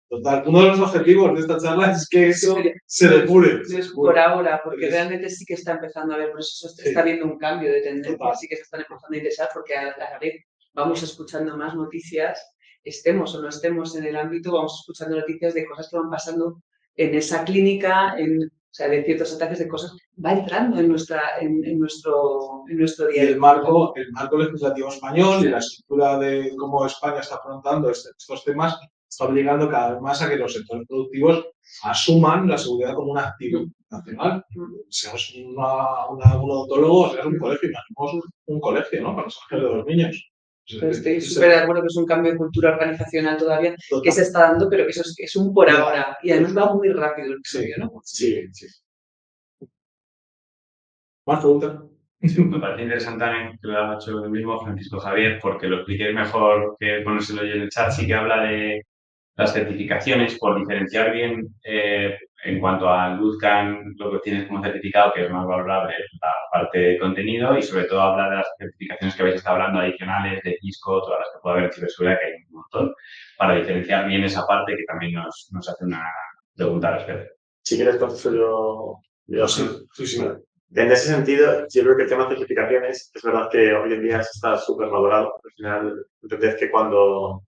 Total. Uno de los objetivos de esta charla es que eso se depure. Por ahora, porque realmente sí que está empezando a haber, por eso está habiendo un cambio de tendencia, sí que se están empezando a interesar, porque a la vez vamos escuchando más noticias, estemos o no estemos en el ámbito, vamos escuchando noticias de cosas que van pasando en esa clínica, o sea, de ciertos ataques de cosas, va entrando en nuestro Y día. el marco legislativo español y la estructura de cómo España está afrontando estos temas está obligando cada vez más a que los sectores productivos asuman la seguridad como un activo nacional. Seas un odontólogo o seas un colegio, imaginemos un colegio, ¿no? Para proteger de los niños. Estoy súper de acuerdo que es un cambio de cultura organizacional todavía que se está dando, pero que eso es un por ahora. Y además va muy rápido el cambio, ¿no? Sí. ¿Más preguntas? Me parece interesante también que lo haya hecho el mismo Francisco Javier, porque lo expliquéis mejor que ponérselo yo en el chat. Sí que habla de las certificaciones, por diferenciar bien en cuanto al Bootcamp, lo que tienes como certificado, que es más valorable la parte de contenido, y sobre todo habla de las certificaciones que habéis estado hablando adicionales, de Cisco, todas las que puede haber en ciberseguridad, que hay un montón, para diferenciar bien esa parte que también nos hace una pregunta al respecto. Si quieres, contesto yo. Sí. Vale. En ese sentido, yo creo que el tema de certificaciones, es verdad que hoy en día está súper valorado. Al final, entendés que cuando,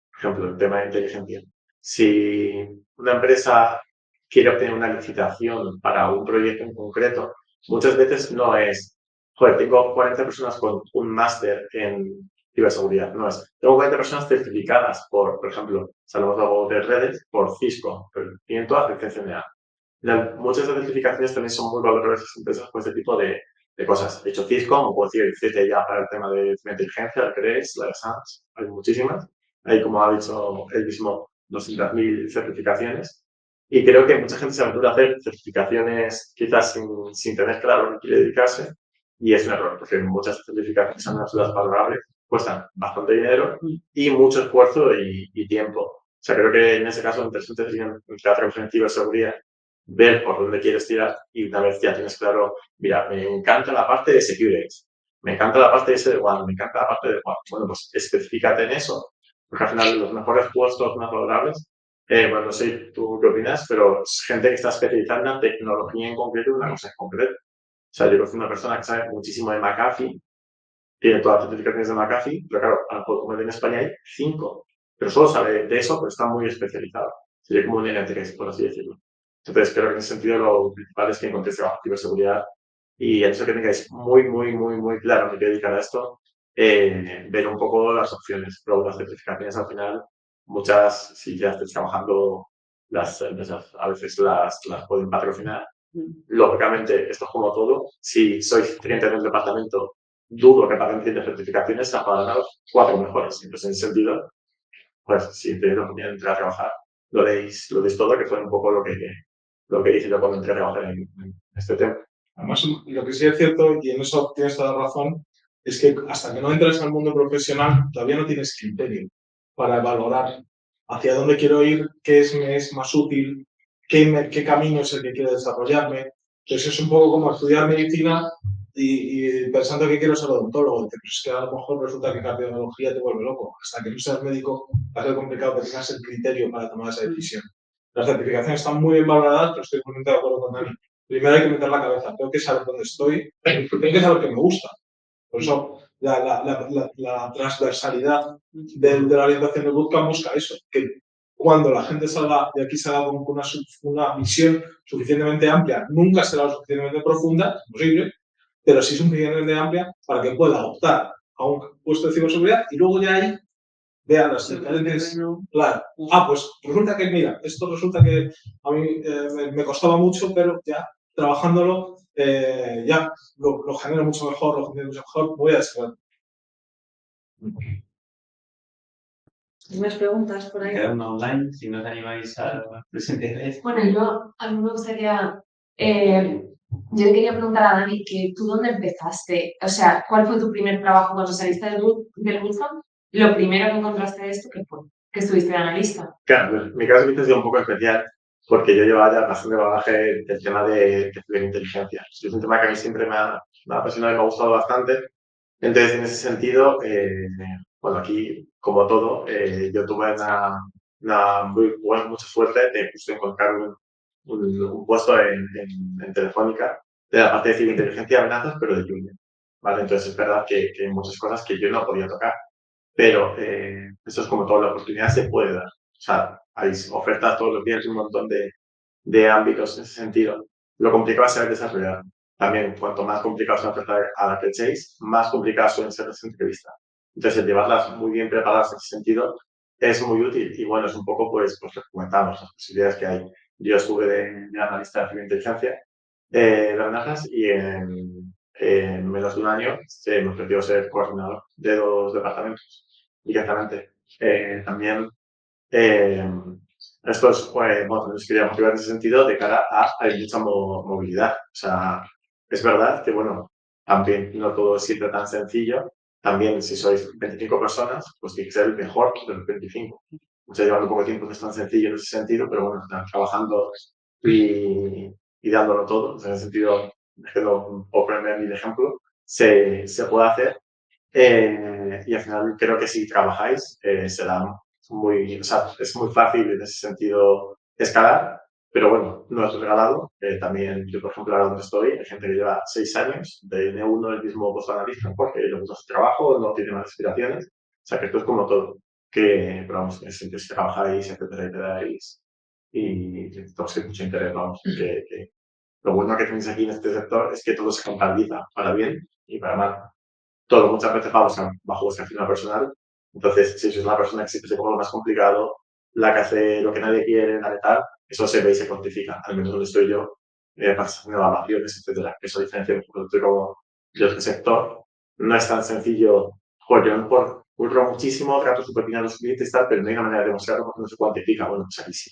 por ejemplo, el tema de inteligencia, si una empresa quiere obtener una licitación para un proyecto en concreto, muchas veces no es, joder, tengo 40 personas con un máster en ciberseguridad. No es, tengo 40 personas certificadas por ejemplo, si hablamos de redes, por Cisco, pero tienen todas la CCNA. Muchas de las certificaciones también son muy valoradas en las empresas por este tipo de cosas. De hecho, Cisco, como puedo decir, CT ya para el tema de inteligencia, la CRES, la de SANS, hay muchísimas. Hay, como ha dicho él mismo, 200.000 certificaciones. Y creo que mucha gente se aventura a hacer certificaciones quizás sin tener claro a qué quiere dedicarse. Y es un error, porque muchas certificaciones son unas valorables, cuestan bastante dinero y mucho esfuerzo y tiempo. O sea, creo que en ese caso lo interesante sería entrar en ciberseguridad, ver por dónde quieres tirar y una vez ya tienes claro, mira, me encanta la parte de security, me encanta la parte de SD-WAN, me encanta la parte de WAN. Bueno, pues especificate en eso, porque al final los mejores puestos más valorables, bueno, no sé tú qué opinas, pero es gente que está especializada en tecnología en concreto, una cosa en concreto. O sea, yo conozco una persona que sabe muchísimo de McAfee, tiene todas las certificaciones de McAfee, pero claro, a lo mejor como en España hay 5, pero solo sabe de eso, pero está muy especializado. Sería como un N3, por así decirlo. Entonces, creo que en ese sentido lo principal es que encontréis trabajo de ciberseguridad y a eso que tengáis muy claro que dedicar a esto, ver un poco las opciones. Pero las certificaciones al final, muchas, si ya estáis trabajando, las empresas a veces las pueden patrocinar. Lógicamente, esto es como todo. Si sois clientes del departamento, dudo que paguen 100 certificaciones, a pagar 4 mejores. Entonces, en ese sentido, pues si tenéis la oportunidad de entrar a trabajar, lo deis todo, que fue un poco lo que hice yo cuando entré a trabajar en este tema. Además, lo que sí es cierto, y en eso tienes toda la razón, es que hasta que no entres al mundo profesional, todavía no tienes criterio para valorar hacia dónde quiero ir, qué me es más útil, qué camino es el que quiero desarrollarme. Entonces es un poco como estudiar medicina y pensando que quiero ser odontólogo, pero es que a lo mejor resulta que cardiología te vuelve loco. Hasta que no seas médico va a ser complicado que tengas el criterio para tomar esa decisión. Las certificaciones están muy bien valoradas, pero estoy muy de acuerdo con Dani. Primero hay que meter la cabeza, tengo que saber dónde estoy, tengo que saber qué me gusta. Por eso la transversalidad de la orientación de Bootcamp busca eso, que cuando la gente salga de aquí salga con una visión suficientemente amplia, nunca será lo suficientemente profunda, es posible, pero sí suficientemente amplia para que pueda optar a un puesto de ciberseguridad y luego ya ahí vean las diferentes. Claro. Pues resulta que, mira, esto resulta que a mí me costaba mucho, pero ya trabajándolo, ya lo genero mucho mejor, voy a descargar. ¿Tienes preguntas por ahí? Queda una online, si no os animáis a presentar. Bueno, a mí me gustaría, yo le quería preguntar a Dani que tú dónde empezaste, o sea, ¿cuál fue tu primer trabajo cuando saliste del bootcamp? Lo primero que encontraste de esto, ¿qué fue? Que estuviste de analista. Claro, mi caso quizás es un poco especial porque yo llevaba ya bastante bagaje del tema de ciberinteligencia. Es un tema que a mí siempre me ha apasionado y me ha gustado bastante. Entonces, en ese sentido, bueno, aquí, como todo, yo tuve mucha suerte de justo encontrar un puesto en Telefónica de la parte de ciberinteligencia y amenazas, pero de junior. ¿Vale? Entonces, es verdad que hay muchas cosas que yo no podía tocar, pero eso es como todo, la oportunidad se puede dar. O sea, hay ofertas todos los días, un montón de de ámbitos en ese sentido, lo complicado va a ser desarrollar. También, cuanto más complicado es una oferta a la que echéis, más complicadas suelen ser las entrevistas. Entonces, el llevarlas muy bien preparadas en ese sentido es muy útil. Y bueno, es un poco, pues lo que comentamos, las posibilidades que hay. Yo estuve de analista de ciberinteligencia de amenazas y en menos de un año me ofreció ser coordinador de 2 departamentos directamente. También esto es, bueno, les quería motivar en ese sentido de cara a hay mucha movilidad. O sea, es verdad que, bueno, también no todo es siempre tan sencillo. También, si sois 25 personas, pues tiene que ser el mejor de los 25. O sea, llevando poco tiempo no es tan sencillo en ese sentido, pero bueno, están trabajando y dándolo todo. O sea, en ese sentido, es que no puedo ponerme mi ejemplo, se puede hacer. Y al final creo que si trabajáis será muy, o sea, es muy fácil en ese sentido escalar, pero bueno, no es regalado. También yo, por ejemplo, ahora donde estoy, hay gente que lleva 6 años de N1 el mismo puesto de analista porque le gusta su trabajo, no tiene más aspiraciones. O sea, que esto es como todo. Pero vamos, en ese sentido, si trabajáis, etcétera, y todos hay mucho interés, vamos, que lo bueno que tenéis aquí en este sector es que todo se contabiliza para bien y para mal. Todo muchas veces va bajo vuestra firma personal. Entonces, si sois la persona que siempre se come lo más complicado, la que hace lo que nadie quiere, la de tal, eso se ve y se cuantifica. Al menos donde estoy yo, para evaluaciones, etcétera. Eso diferencia un poco de otro sector. No es tan sencillo. Pues yo a lo mejor curro muchísimo, trato súper bien a los clientes y tal, pero no hay una manera de demostrarlo porque no se cuantifica. Bueno, pues aquí sí.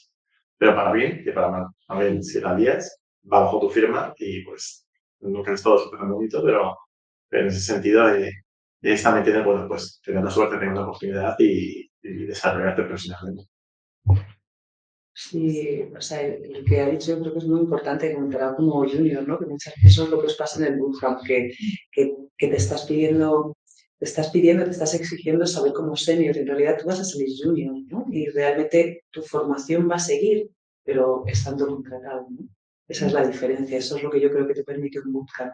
Pero para bien y para mal. A ver, si la lías, va bajo tu firma y pues nunca es todo súper bonito, pero en ese sentido es también tener, bueno, pues tener la suerte de tener una oportunidad y desarrollarte profesionalmente. Sí, o sea, lo que ha dicho yo creo que es muy importante comentar como junior, ¿no? Que muchas veces eso es lo que os pasa en el bootcamp, que te estás pidiendo, te estás exigiendo saber como senior, en realidad tú vas a salir junior, ¿no? Y realmente tu formación va a seguir, pero estando contratado, ¿no? Esa es la diferencia, eso es lo que yo creo que te permite un bootcamp,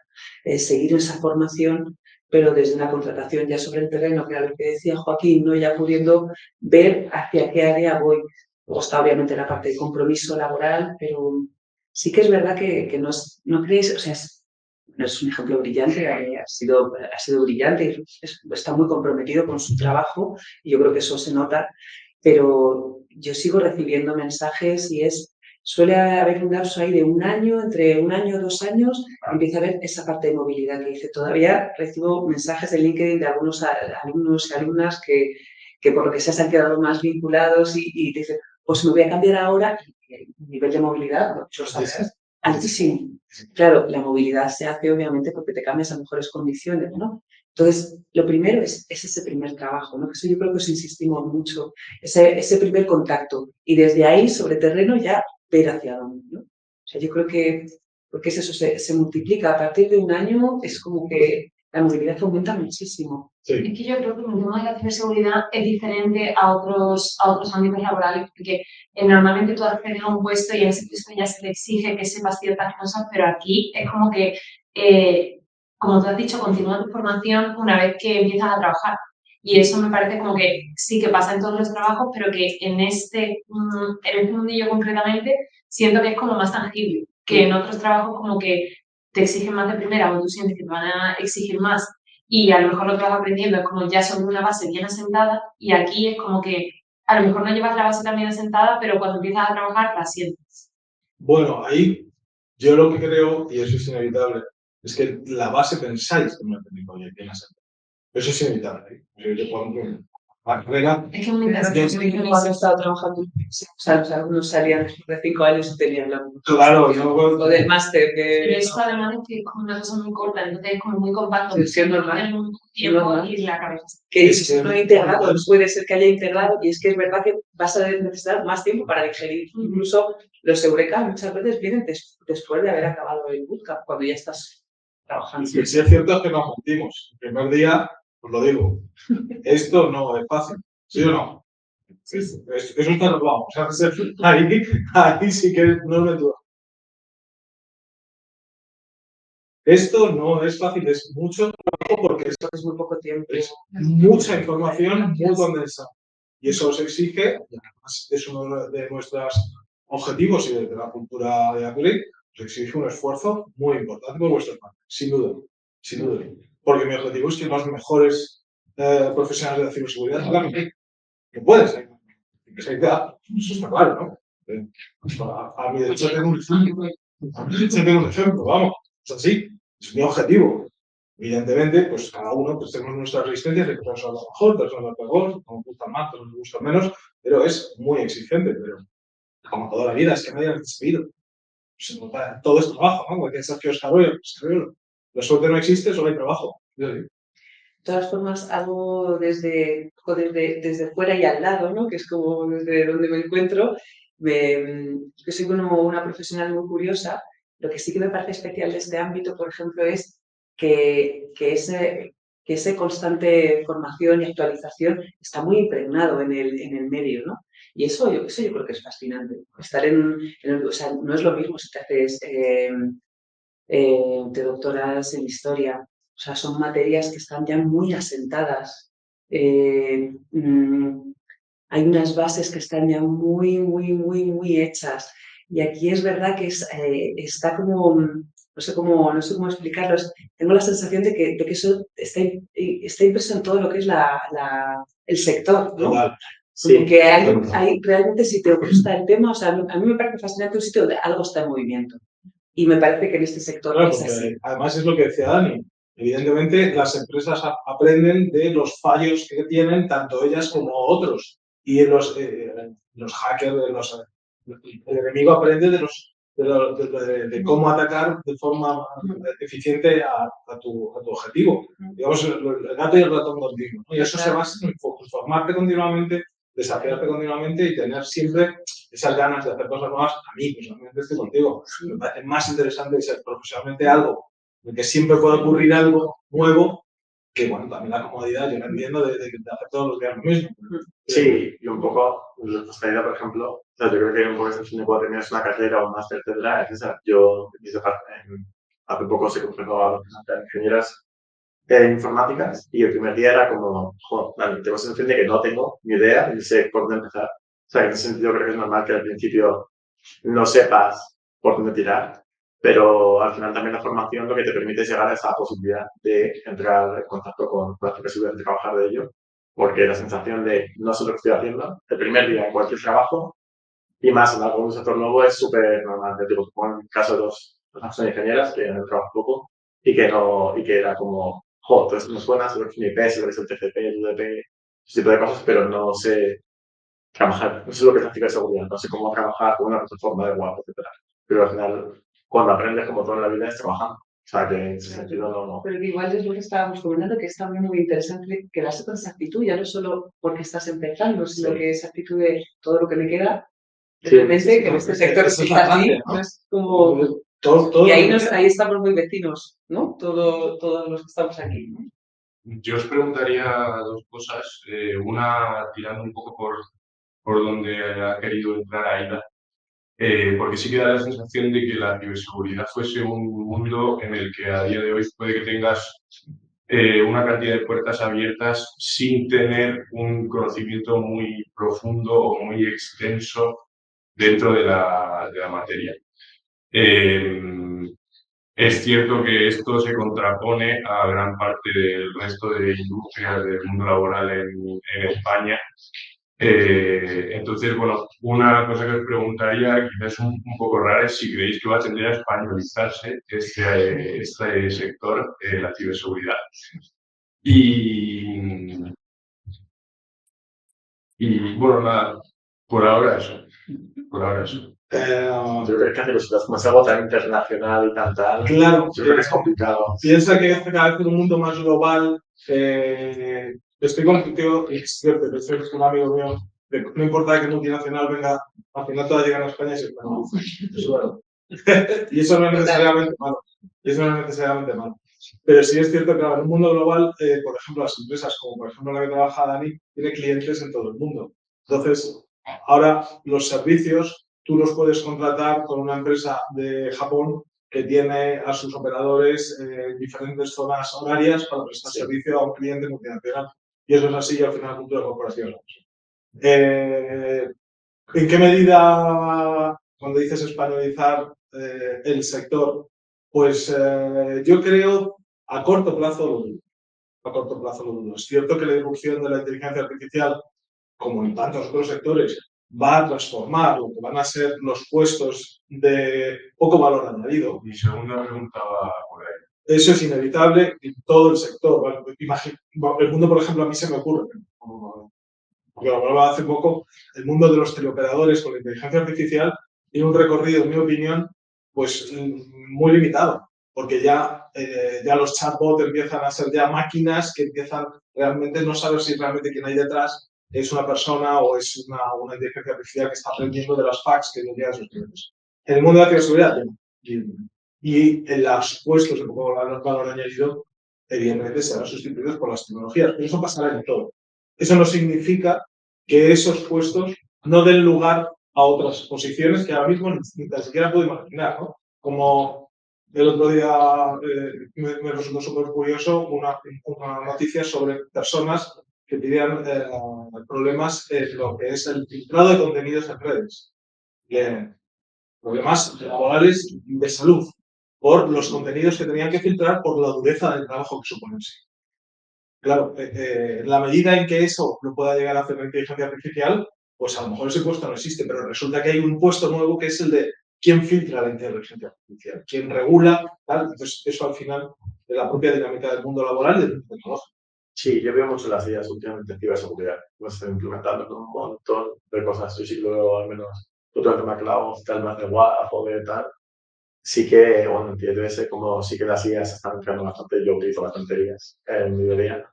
seguir esa formación, pero desde una contratación ya sobre el terreno, que era lo que decía Joaquín, ¿no? Ya pudiendo ver hacia qué área voy. Luego está obviamente la parte de compromiso laboral, pero sí que es verdad que no creéis, o sea, no es un ejemplo brillante, ha sido brillante, está muy comprometido con su trabajo y yo creo que eso se nota, pero yo sigo recibiendo mensajes y suele haber un lapso ahí de un año, entre un año y 2 años, empieza a haber esa parte de movilidad que dice, todavía recibo mensajes de LinkedIn de algunos alumnos y alumnas que por lo que sea se han quedado más vinculados y te dicen, pues me voy a cambiar ahora y el nivel de movilidad, yo sabrás, altísimo. Claro, la movilidad se hace obviamente porque te cambias a mejores condiciones, ¿no? Entonces, lo primero es ese primer trabajo, ¿no? Que eso yo creo que os insistimos mucho, ese primer contacto. Y desde ahí, sobre terreno, ya ver hacia dónde, ¿no? O sea, yo creo que, porque es eso, se multiplica. A partir de un año es como que la movilidad aumenta muchísimo. Sí. Es que yo creo que el tema de la ciberseguridad es diferente a otros ámbitos laborales, porque normalmente tú accedes a un puesto y en ese puesto ya se te exige que sepas ciertas cosas, pero aquí es como que, como tú has dicho, continúa tu formación una vez que empiezas a trabajar. Y eso me parece como que sí que pasa en todos los trabajos, pero que en este mundillo concretamente siento que es como más tangible, que en otros trabajos como que te exigen más de primera o tú sientes que te van a exigir más y a lo mejor lo que vas aprendiendo es como ya sobre una base bien asentada y aquí es como que a lo mejor no llevas la base tan bien asentada, pero cuando empiezas a trabajar la sientes. Bueno, ahí yo lo que creo, y eso es inevitable, es que la base pensáis que no la tenéis bien asentada. Eso es inevitable. Es que cuando he estado trabajando, o sea, los alumnos salían después de 5 años y tenían la claro, lo del máster. Pero eso además es que es como una cosa muy corta, entonces es como muy compacto. Sí, es normal. Tiempo y la cabeza. Que es no integrado, puede ser que haya integrado y es que es verdad que vas a necesitar más tiempo para digerir. Incluso los Eureka muchas veces vienen después de haber acabado el bootcamp, cuando ya estás trabajando. Sí, sí es cierto que nos mentimos. El primer día, os lo digo, esto no es fácil, ¿sí o no? Sí. Eso está normal. O sea, ahí sí que no me duele. Esto no es fácil, es mucho trabajo porque es muy poco tiempo. Es mucha información muy condensada. Y eso os exige, y además es una de nuestras objetivos y desde la cultura de Apple, os exige un esfuerzo muy importante por vuestra parte, sin duda, sin duda. Porque mi objetivo es que los mejores profesionales de ciberseguridad salgan aquí. Que pueden ser. Que se idea, eso está claro, ¿no? A mi derecha tengo un ejemplo. A mi derecha tengo un ejemplo, vamos. Es así. Es mi objetivo. Evidentemente, pues cada uno pues, tenemos nuestras resistencias, hay personas a lo mejor, personas a lo peor, nos gustan más, nos gustan menos, pero es muy exigente. Pero como toda la vida, es que nadie ha recibido. Todo es trabajo, ¿no? Cualquier Sergio Escarollo, la suerte no existe, solo hay trabajo. De todas formas, algo desde fuera y al lado, ¿no? Que es como desde donde me encuentro. Yo soy como una profesional muy curiosa. Lo que sí que me parece especial de este ámbito, por ejemplo, es que ese constante formación y actualización está muy impregnado en el medio, ¿no? Y eso yo creo que es fascinante. Estar o sea, no es lo mismo si te haces te doctoras en historia. O sea, son materias que están ya muy asentadas. Hay unas bases que están ya muy, muy, muy, muy hechas. Y aquí es verdad que está como, no sé cómo explicarlo. Tengo la sensación de que eso está impreso en todo lo que es el sector, ¿no? Sí. Porque hay realmente, si te gusta el tema, o sea, a mí me parece fascinante un sitio donde algo está en movimiento. Y me parece que en este sector claro, es así. Además es lo que decía Dani. Evidentemente las empresas aprenden de los fallos que tienen tanto ellas como otros. Y los hackers, el enemigo aprende de cómo atacar de forma eficiente a tu objetivo. Digamos, el gato y el ratón continuo, ¿no? Y eso se basa en formarte continuamente, desafiarte continuamente y tener siempre esas ganas de hacer cosas nuevas. A mí, personalmente, estoy contigo. Me parece más interesante ser profesionalmente algo en que siempre puede ocurrir algo nuevo que, bueno, también la comodidad, yo la entiendo de hacer todos los días lo mismo. Sí, y un poco, nuestra idea, por ejemplo, o sea, yo creo que un poco esa define cuando terminas una carrera o un máster, etcétera, es esa. Yo, hace poco se completó a los ingenieras informáticas y el primer día era como, joder, vale, tengo la sensación de que no tengo ni idea ni sé por dónde empezar. O sea, en ese sentido creo que es normal que al principio no sepas por dónde tirar, pero al final también la formación lo que te permite es llegar a esa posibilidad de entrar en contacto con las posibilidades de trabajar de ello, porque la sensación de no sé lo que estoy haciendo, el primer día en cualquier trabajo, y más en algún sector nuevo, es súper normal. Te digo, como en el caso de las ingenieras que han trabajado poco y que era como, joder, todo esto me suena, sé lo que es un IP, sé lo que es el TCP, el UDP, ese tipo de cosas, pero no sé trabajar, no sé lo que es la ciberseguridad, no sé cómo trabajar con una plataforma de web, etc. Pero al final, cuando aprendes, como todo en la vida, es trabajando. O sea, que en ese sentido no. Pero que igual es lo que estábamos comentando, que es también muy interesante quedarse con esa actitud, ya no solo porque estás empezando, sino que esa actitud de todo lo que me queda, realmente, que en este sector es así, ¿no? Es como... Y ahí estamos muy vecinos, ¿no? Todos los que estamos aquí, ¿no? Yo os preguntaría dos cosas. Una tirando un poco por donde ha querido entrar Aida. Porque sí que da la sensación de que la ciberseguridad fuese un mundo en el que a día de hoy puede que tengas una cantidad de puertas abiertas sin tener un conocimiento muy profundo o muy extenso dentro de la materia. Es cierto que esto se contrapone a gran parte del resto de industrias del mundo laboral en España. Entonces, bueno, una cosa que os preguntaría, quizás un poco rara, es si creéis que va a tender a españolizarse este sector, la ciberseguridad. Y bueno, nada, por ahora eso. Yo creo que hace cositas como es algo tan internacional y tan tal. Claro, yo creo que es complicado. Piensa que cada vez en un mundo más global, estoy contigo, y es cierto, que es un amigo mío, no importa que multinacional venga, al final todas llegan a España y se españolizan. Y eso no es necesariamente malo. Pero sí es cierto que en un mundo global, por ejemplo, las empresas, como por ejemplo la que trabaja Dani, tiene clientes en todo el mundo. Entonces, ahora los servicios tú los puedes contratar con una empresa de Japón que tiene a sus operadores en diferentes zonas horarias para prestar servicio a un cliente multinacional. Y eso es así al final cultura corporativa. ¿En qué medida cuando dices españolizar el sector, pues yo creo a corto plazo lo dudo. A corto plazo lo dudo. Es cierto que la irrupción de la inteligencia artificial, como en tantos otros sectores, va a transformar lo que van a ser los puestos de poco valor añadido. Mi segunda pregunta va por ahí. Eso es inevitable en todo el sector. ¿Vale? El mundo, por ejemplo, a mí se me ocurre, porque lo hablaba hace poco, el mundo de los teleoperadores con la inteligencia artificial tiene un recorrido, en mi opinión, pues muy limitado, porque ya los chatbots empiezan a ser ya máquinas que empiezan realmente no saber si realmente quien hay detrás es una persona o es una inteligencia artificial que está aprendiendo de las facts que le llegan a sus clientes. En el mundo de la ciberseguridad, y en los puestos de poco valor añadido, evidentemente serán sustituidos por las tecnologías, pero eso pasará en todo. Eso no significa que esos puestos no den lugar a otras posiciones que ahora mismo ni siquiera puedo imaginar, ¿no? Como el otro día me resultó súper curioso una noticia sobre personas que tenían problemas en lo que es el filtrado de contenidos en redes. Problemas laborales de salud por los contenidos que tenían que filtrar por la dureza del trabajo que suponen. Claro, la medida en que eso lo pueda llegar a hacer la inteligencia artificial, pues a lo mejor ese puesto no existe, pero resulta que hay un puesto nuevo que es el de quién filtra la inteligencia artificial, quién regula, tal. Entonces, eso al final de la propia dinámica del mundo laboral y del mundo tecnológico. Sí, yo veo mucho las ideas últimamente en ciberseguridad. Pues están implementando un montón de cosas. Yo sí que lo veo al menos todo el tema cloud, tal más de WAF o de tal. Sí que, bueno, entiendo ese como sí que las ideas están entrando bastante. Yo utilizo bastante ideas en mi día a día.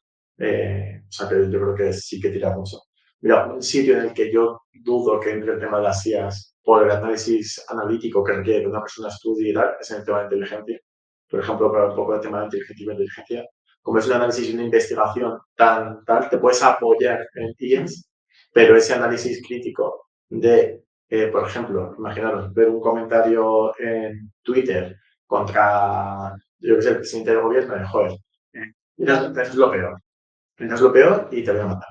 O sea que yo creo que sí que tira mucho. Mira, un sitio en el que yo dudo que entre el tema de las IAs por el análisis analítico que requiere que una persona estudie y tal, es en el tema de inteligencia. Por ejemplo, para un poco el tema de inteligencia, como es un análisis y una investigación tal, te puedes apoyar en IAs, pero ese análisis crítico de, por ejemplo, imaginaros, ver un comentario en Twitter contra, yo qué sé, el presidente del gobierno, joder, mira, eso es lo peor. Es lo peor y te voy a matar.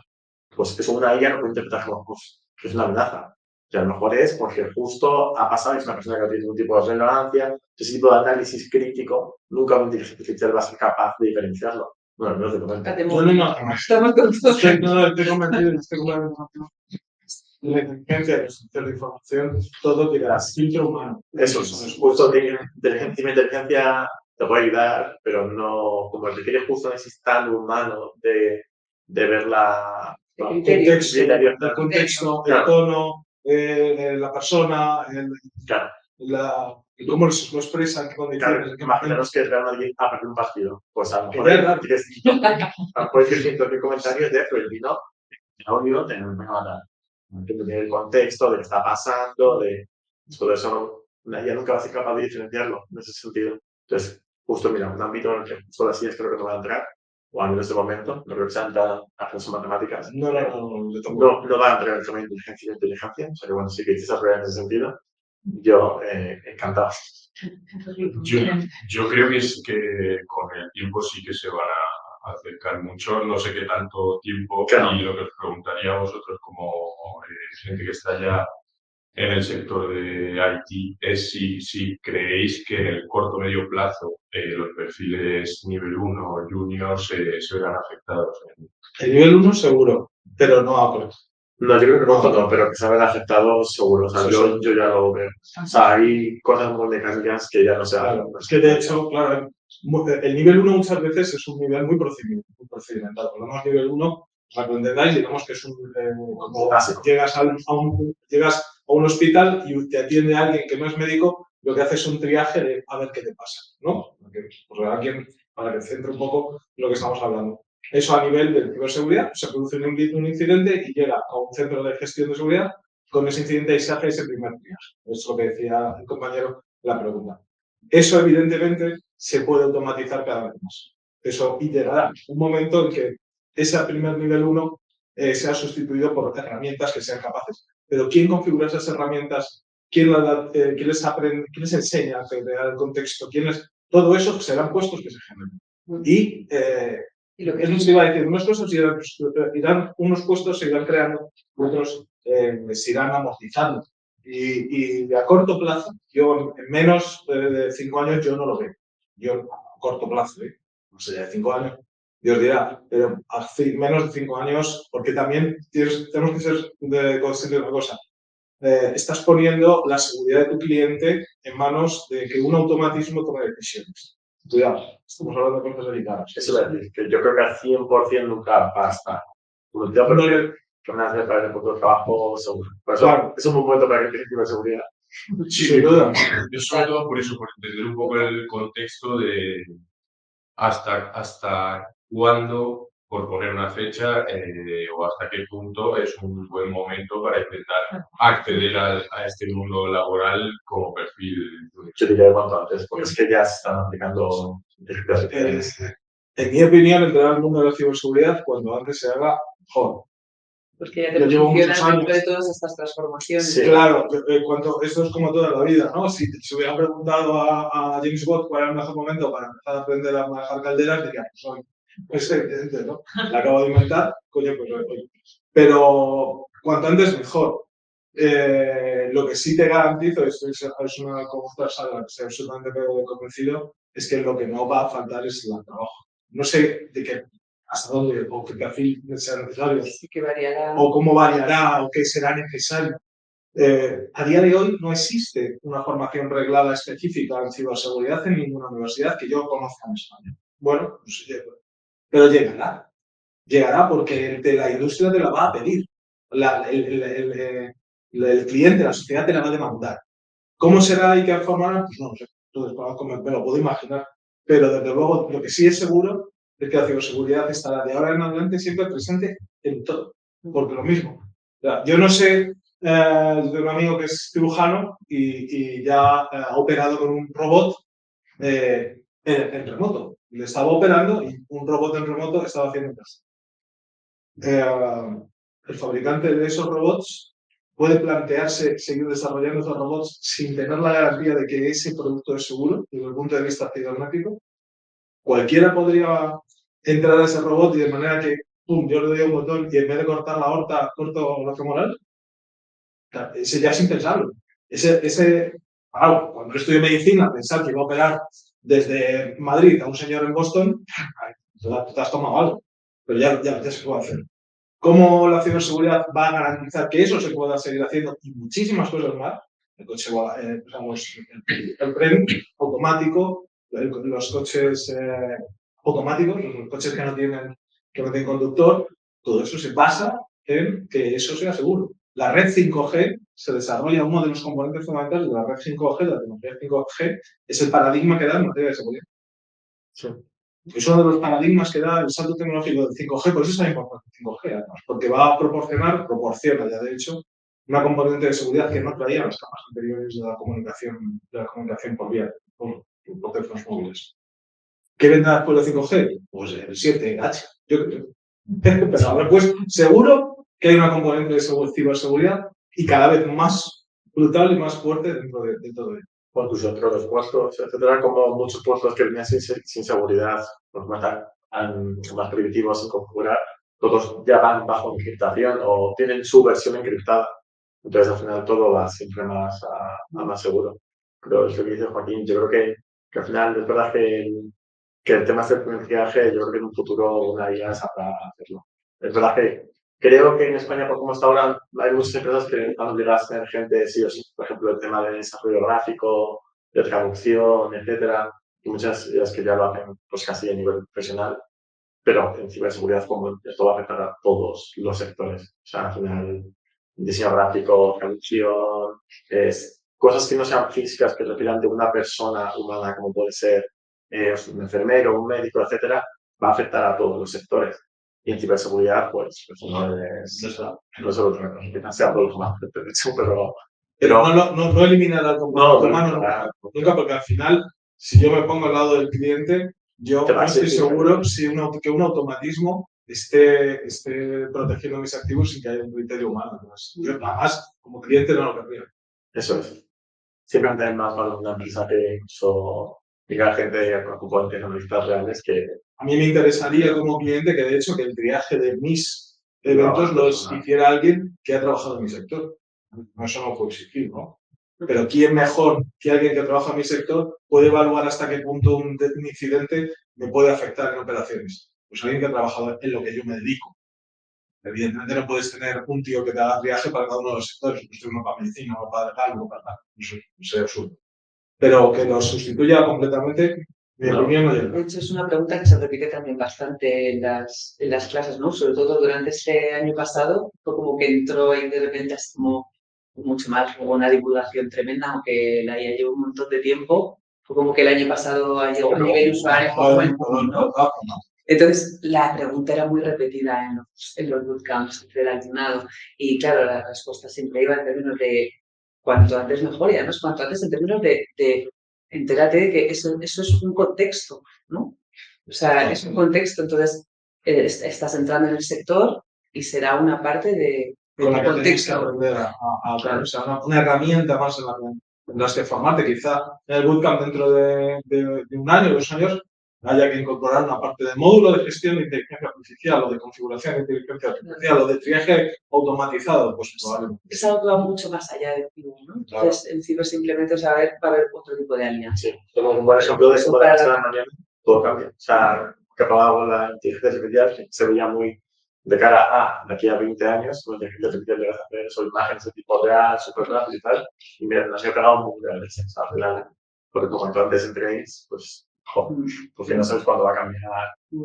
Pues eso una IA no puede interpretar como pues, que es una amenaza. Que a lo mejor es porque justo ha pasado y es una persona que no tiene ningún tipo de relevancia. Ese tipo de análisis crítico, nunca una inteligencia artificial va a ser capaz de diferenciarlo. Bueno, no te comento. No. Estamos con todos. Estoy convencido. La inteligencia, el sistema de información, todo tiene filtro humano. Eso es justo que inteligencia te puede ayudar, pero no, como requiere justo ese tan humano de ver el contexto, el tono, la persona, cómo lo expresan, qué condiciones. Imaginaros que Real Madrid ha perdido un partido. Pues a lo mejor puedes decir cualquier comentario de Florentino, audio, te van a matar. Entender el contexto, de qué está pasando, de todo eso, ya nunca va a ser capaz de diferenciarlo en ese sentido. Entonces, justo mira, un ámbito en el que justo las ideas creo que no van a entrar, o al menos de momento, no creo que sean tan acceso a matemáticas. No va a entrar el tema de inteligencia, o sea que bueno, sí que hiciste esa prueba en ese sentido. Yo, encantado. Yo creo que es que con el tiempo sí que se van a acercar mucho, no sé qué tanto tiempo, claro. Y lo que os preguntaría a vosotros como gente que está ya en el sector de IT es si creéis que en el corto o medio plazo los perfiles nivel 1 o junior se verán afectados. El nivel 1 seguro, pero no Apple. No, yo creo que no, pero que se habrán afectado seguro. O sea, yo ya lo veo. O sea, hay cosas muy mecánicas que ya no se hacen. Claro, es que de hecho, claro, el nivel 1 muchas veces es un nivel muy procedimental. Por lo menos nivel 1, para que lo entendáis, digamos que es como llegas a un hospital y te atiende alguien que no es médico, lo que hace es un triaje de a ver qué te pasa, ¿no? Pues alguien para que centre un poco lo que estamos hablando. Eso a nivel de ciberseguridad, se produce un incidente y llega a un centro de gestión de seguridad, con ese incidente y se hace ese primer triaje. Es lo que decía el compañero en la pregunta. Eso evidentemente se puede automatizar cada vez más. Eso iterará un momento en que ese primer nivel 1 sea sustituido por herramientas que sean capaces. Pero ¿quién configura esas herramientas? ¿Quién les aprende? ¿Quién les enseña a crear el contexto? Todo eso serán puestos que se generen. Y es lo que iba a decir, unos puestos unos puestos se irán creando, otros se irán amortizando. Y a corto plazo, yo en menos de 5 años yo no lo veo. Yo a corto plazo, no sé, de 5 años, Dios dirá, pero a menos de 5 años, porque también tenemos que ser conscientes de una cosa. Estás poniendo la seguridad de tu cliente en manos de que un automatismo tome decisiones. Cuidado, estamos hablando de cosas delicadas. Eso es decir, que yo creo que al 100% nunca basta. Por lo tanto, que me hace para el futuro de trabajo seguro. Por eso, Claro. es un buen momento para que te de seguridad. Sí, Sin duda. yo sobre todo por eso, por entender un poco el contexto de hasta cuándo, por poner una fecha, o hasta qué punto es un buen momento para intentar acceder a este mundo laboral como perfil. Yo diría cuanto antes, porque es que ya se están aplicando En mi opinión, entrar al mundo de la ciberseguridad cuando antes se haga mejor. Porque ya te Yo llevo muchos posicionas dentro años. de todas estas transformaciones. Sí. Claro, esto es como toda la vida, ¿no? Si se hubiera preguntado a James Watt cuál era el mejor momento para empezar a aprender a manejar calderas, diría, pues evidente, ¿no? La acabo de inventar, coño, pues hoy. Pero cuanto antes mejor. Lo que sí te garantizo, esto es una cosa a la que estoy absolutamente convencido, es que lo que no va a faltar es el trabajo. No sé de qué, hasta dónde o qué perfil sea necesario, Sí que variará. o cómo variará o qué será necesario. A día de hoy no existe una formación reglada específica en ciberseguridad en ninguna universidad que yo conozca en España. Bueno, pues, pero llegará. Llegará porque la industria te la va a pedir. El cliente, la sociedad te la va a demandar. ¿Cómo será y qué formará? Pues no lo sé. Entonces, me lo puedo imaginar. Pero desde luego, lo que sí es seguro es que la ciberseguridad estará de ahora en adelante siempre presente en todo. Porque lo mismo. O sea, yo no sé, de un amigo que es cirujano y ya ha operado con un robot en remoto. Le estaba operando y un robot en remoto estaba haciendo caso. El fabricante de esos robots puede plantearse seguir desarrollando esos robots sin tener la garantía de que ese producto es seguro desde el punto de vista cibernético. Cualquiera podría entrar a ese robot y de manera que, pum, yo le doy un botón y en vez de cortar la aorta, corto la femoral. Ese ya es impensable. Cuando yo estudié medicina, pensar que iba a operar desde Madrid a un señor en Boston, te has tomado algo. Pero ya se puede hacer. ¿Cómo la ciberseguridad va a garantizar que eso se pueda seguir haciendo y muchísimas cosas más? El coche, el tren automático, los coches automáticos, los coches que no tienen conductor, todo eso se basa en que eso sea seguro. La red 5G se desarrolla, uno de los componentes fundamentales de la red 5G, la tecnología 5G, es el paradigma que da en materia de seguridad. Sí. Es uno de los paradigmas que da el salto tecnológico del 5G, por eso es tan importante el 5G, además, porque va a proporciona ya de hecho, una componente de seguridad que no traían las capas anteriores de la comunicación por vía, por teléfonos móviles. ¿Qué vendrá después del 5G? Pues el 7H, yo creo. Pero ahora, pues, seguro que hay una componente de ciberseguridad y cada vez más brutal y más fuerte dentro de todo ello. Incluso entre los puestos, etcétera, como muchos puestos que venían sin seguridad, pues más primitivos en configurar, todos ya van bajo encriptación o tienen su versión encriptada. Entonces, al final, todo va siempre más a más seguro. Pero es lo que dice Joaquín, yo creo que al final es verdad que el tema del aprendizaje, yo creo que en un futuro una IA sabrá hacerlo. Es verdad que creo que en España, por cómo está ahora, hay muchas empresas que están obligadas a tener gente sí o sí. Por ejemplo, el tema de desarrollo gráfico, de traducción, etcétera. Y muchas de las que ya lo hacen pues casi a nivel profesional. Pero en ciberseguridad, como esto va a afectar a todos los sectores. O sea, al final, diseño gráfico, traducción, cosas que no sean físicas, que requieran de una persona humana, como puede ser un enfermero, un médico, etcétera, va a afectar a todos los sectores. Y en ciberseguridad, pues no es solo otra cosa, quizás sea todo lo más pero no eliminará el componente humano nunca, porque al final, si yo me pongo al lado del cliente, yo no estoy seguro que un automatismo esté protegiendo mis activos sin que haya un criterio humano. Yo, además, como cliente, no lo querría. Eso es. Siempre hay más valor una empresa que incluso diga gente preocupada en analistas reales que... A mí me interesaría como cliente que, de hecho, que el triaje de mis eventos los hiciera alguien que ha trabajado en mi sector. Eso no puedo exigir, ¿no? Pero ¿quién mejor que alguien que trabaja en mi sector puede evaluar hasta qué punto un incidente me puede afectar en operaciones? Pues alguien que ha trabajado en lo que yo me dedico. Evidentemente no puedes tener un tío que te haga triaje para cada uno de los sectores, pues uno para medicina, uno para legal, uno para tal. Eso es absurdo. Pero que lo sustituya completamente, mi opinión no llega. De hecho, es una pregunta que se repite también bastante en las clases, ¿no? Sobre todo durante este año pasado, fue como que entró y de repente es como mucho más, hubo una divulgación tremenda, aunque la IA llevó un montón de tiempo, fue como que el año pasado llegó a nivel usuario, ¿no? Entonces, la pregunta era muy repetida en los bootcamps entre el alumnado y claro, la respuesta siempre iba en términos de cuanto antes mejor y además cuanto antes en términos de entérate de que eso es un contexto, ¿no? O sea, es un contexto, entonces estás entrando en el sector y será una parte de con la que contexto. tenéis que aprender claro. O sea, una herramienta más en las que formarte. Quizá en el bootcamp dentro de un año, 2 años, haya que incorporar una parte de módulo de gestión de inteligencia artificial o de configuración de inteligencia artificial o de triaje automatizado, pues probablemente. Es algo que va mucho más allá del ciber, ¿no? Entonces, claro. En ciber simplemente va a haber otro tipo de alianza. Sí, tenemos un buen ejemplo de cómo de la mañana todo cambia. O sea, que acababa la inteligencia artificial se veía muy de cara a de aquí a 20 años, la inteligencia artificial le va a hacer sobre imágenes de tipo real, súper rápido y tal, y mira, nos ha pegado un mundo de leche, o sea, al final, porque cuanto antes entréis, pues, porque no sabes cuándo va a cambiar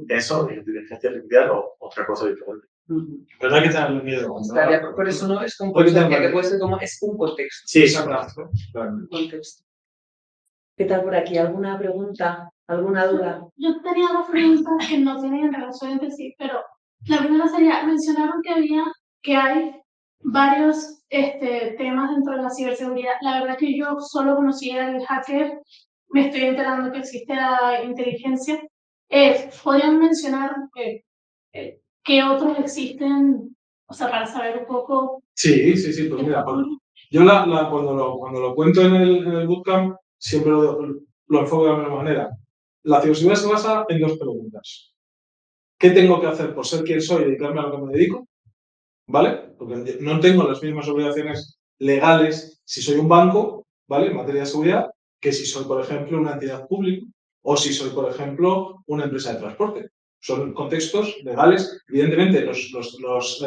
eso, de inteligencia artificial o otra cosa diferente. Pero hay que tenerle miedo. Por eso no es como que puede ser como es un contexto. Sí, exactamente. Un contexto. ¿Qué tal por aquí? ¿Alguna pregunta? ¿Alguna duda? Yo tenía dos preguntas que no tienen relación entre sí, pero la primera sería, mencionaron que hay varios temas dentro de la ciberseguridad. La verdad que yo solo conocía el hacker, me estoy enterando que existe la inteligencia. ¿Podrían mencionar qué otros existen? O sea, para saber un poco... Sí, pues mira, yo cuando lo cuento en el bootcamp, siempre lo enfoco de la misma manera. La ciberseguridad se basa en 2 preguntas. ¿Qué tengo que hacer por ser quien soy y dedicarme a lo que me dedico? ¿Vale? Porque no tengo las mismas obligaciones legales si soy un banco, ¿vale? En materia de seguridad, que si soy, por ejemplo, una entidad pública o si soy, por ejemplo, una empresa de transporte. Son contextos legales. Evidentemente, los